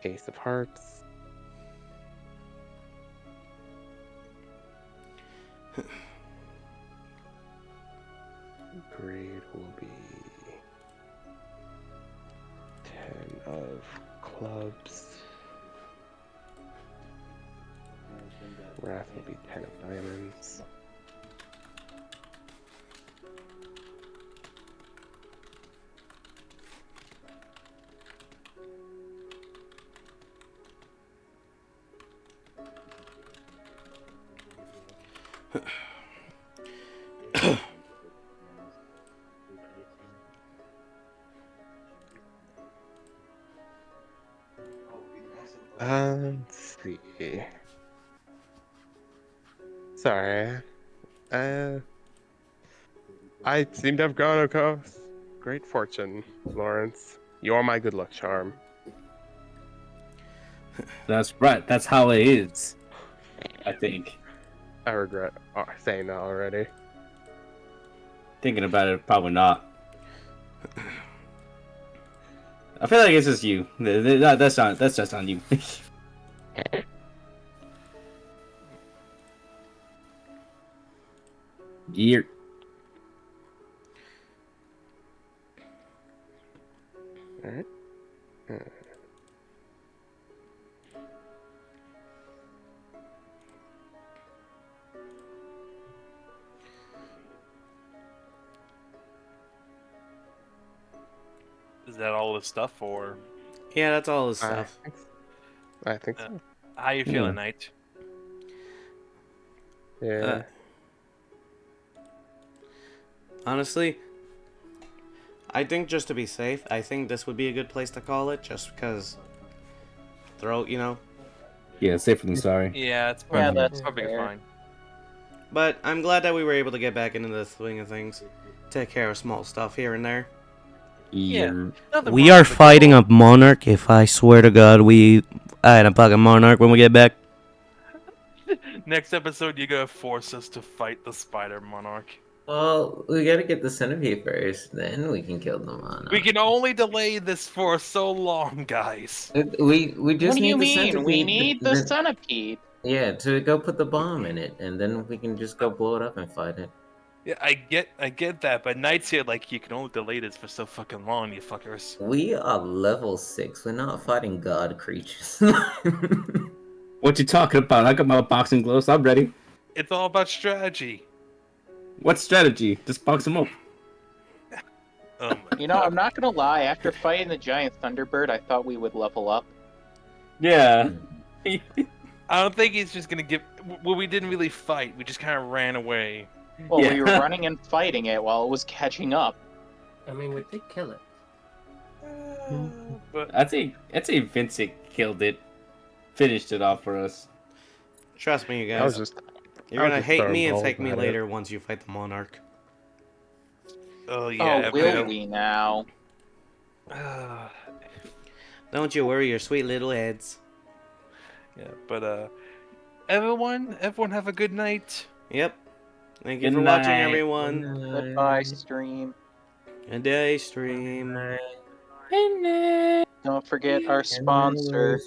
Ace of Hearts. Grade will be 10 of clubs. Wrath will be 10 of diamonds. Let's see. Sorry. I seem to have gone across great fortune, Lawrence. You're my good luck charm. That's right. That's how it is. I think. I regret saying that already. Thinking about it, probably not. I feel like it's just you. That's just on you. Year. Alright. Is that all the stuff, or yeah, that's all his stuff. I think so. how you feeling, Knight? Yeah. Honestly, I think just to be safe, I think this would be a good place to call it, just because you know. Yeah, safer than sorry. Yeah, it's Yeah, probably, that's probably fair. fine. But I'm glad that we were able to get back into the swing of things. Take care of small stuff here and there. Yeah. Nothing We wrong are with the fighting goal. a monarch, if I swear to God, I had a fucking monarch when we get back. Next episode, you gotta force us to fight the Spider Monarch. Well, we gotta get the centipede first, then we can kill the monarch. We can only delay this for so long, guys. We just What do need you the mean? centipede. We need the then- centipede. Yeah, to go put the bomb in it, and then we can just go blow it up and fight it. Yeah, I get that, but Knight's here like you can only delay this for so fucking long, you fuckers. We are level 6. We're not fighting god creatures. What you talking about? I got my boxing gloves. I'm ready. It's all about strategy. What strategy? Just box them up. Oh my You know, I'm not gonna lie. After fighting the giant Thunderbird, I thought we would level up. Yeah. I don't think he's just gonna give. Well, we didn't really fight. We just kind of ran away. Well, Yeah. we were running and fighting it while it was catching up. I mean, we did kill it. But I'd say Vincent killed it. Finished it off for us. Trust me, you I was guys. just. You're I was gonna just hate throwing me and balls thank me at it. later once you fight the monarch. oh yeah, Oh, will we now? yeah, Don't you worry your sweet little heads. but everyone have a good night. Yep. Thank you Good for watching, night. everyone. Goodbye, stream. Good day, stream. Don't forget our sponsor.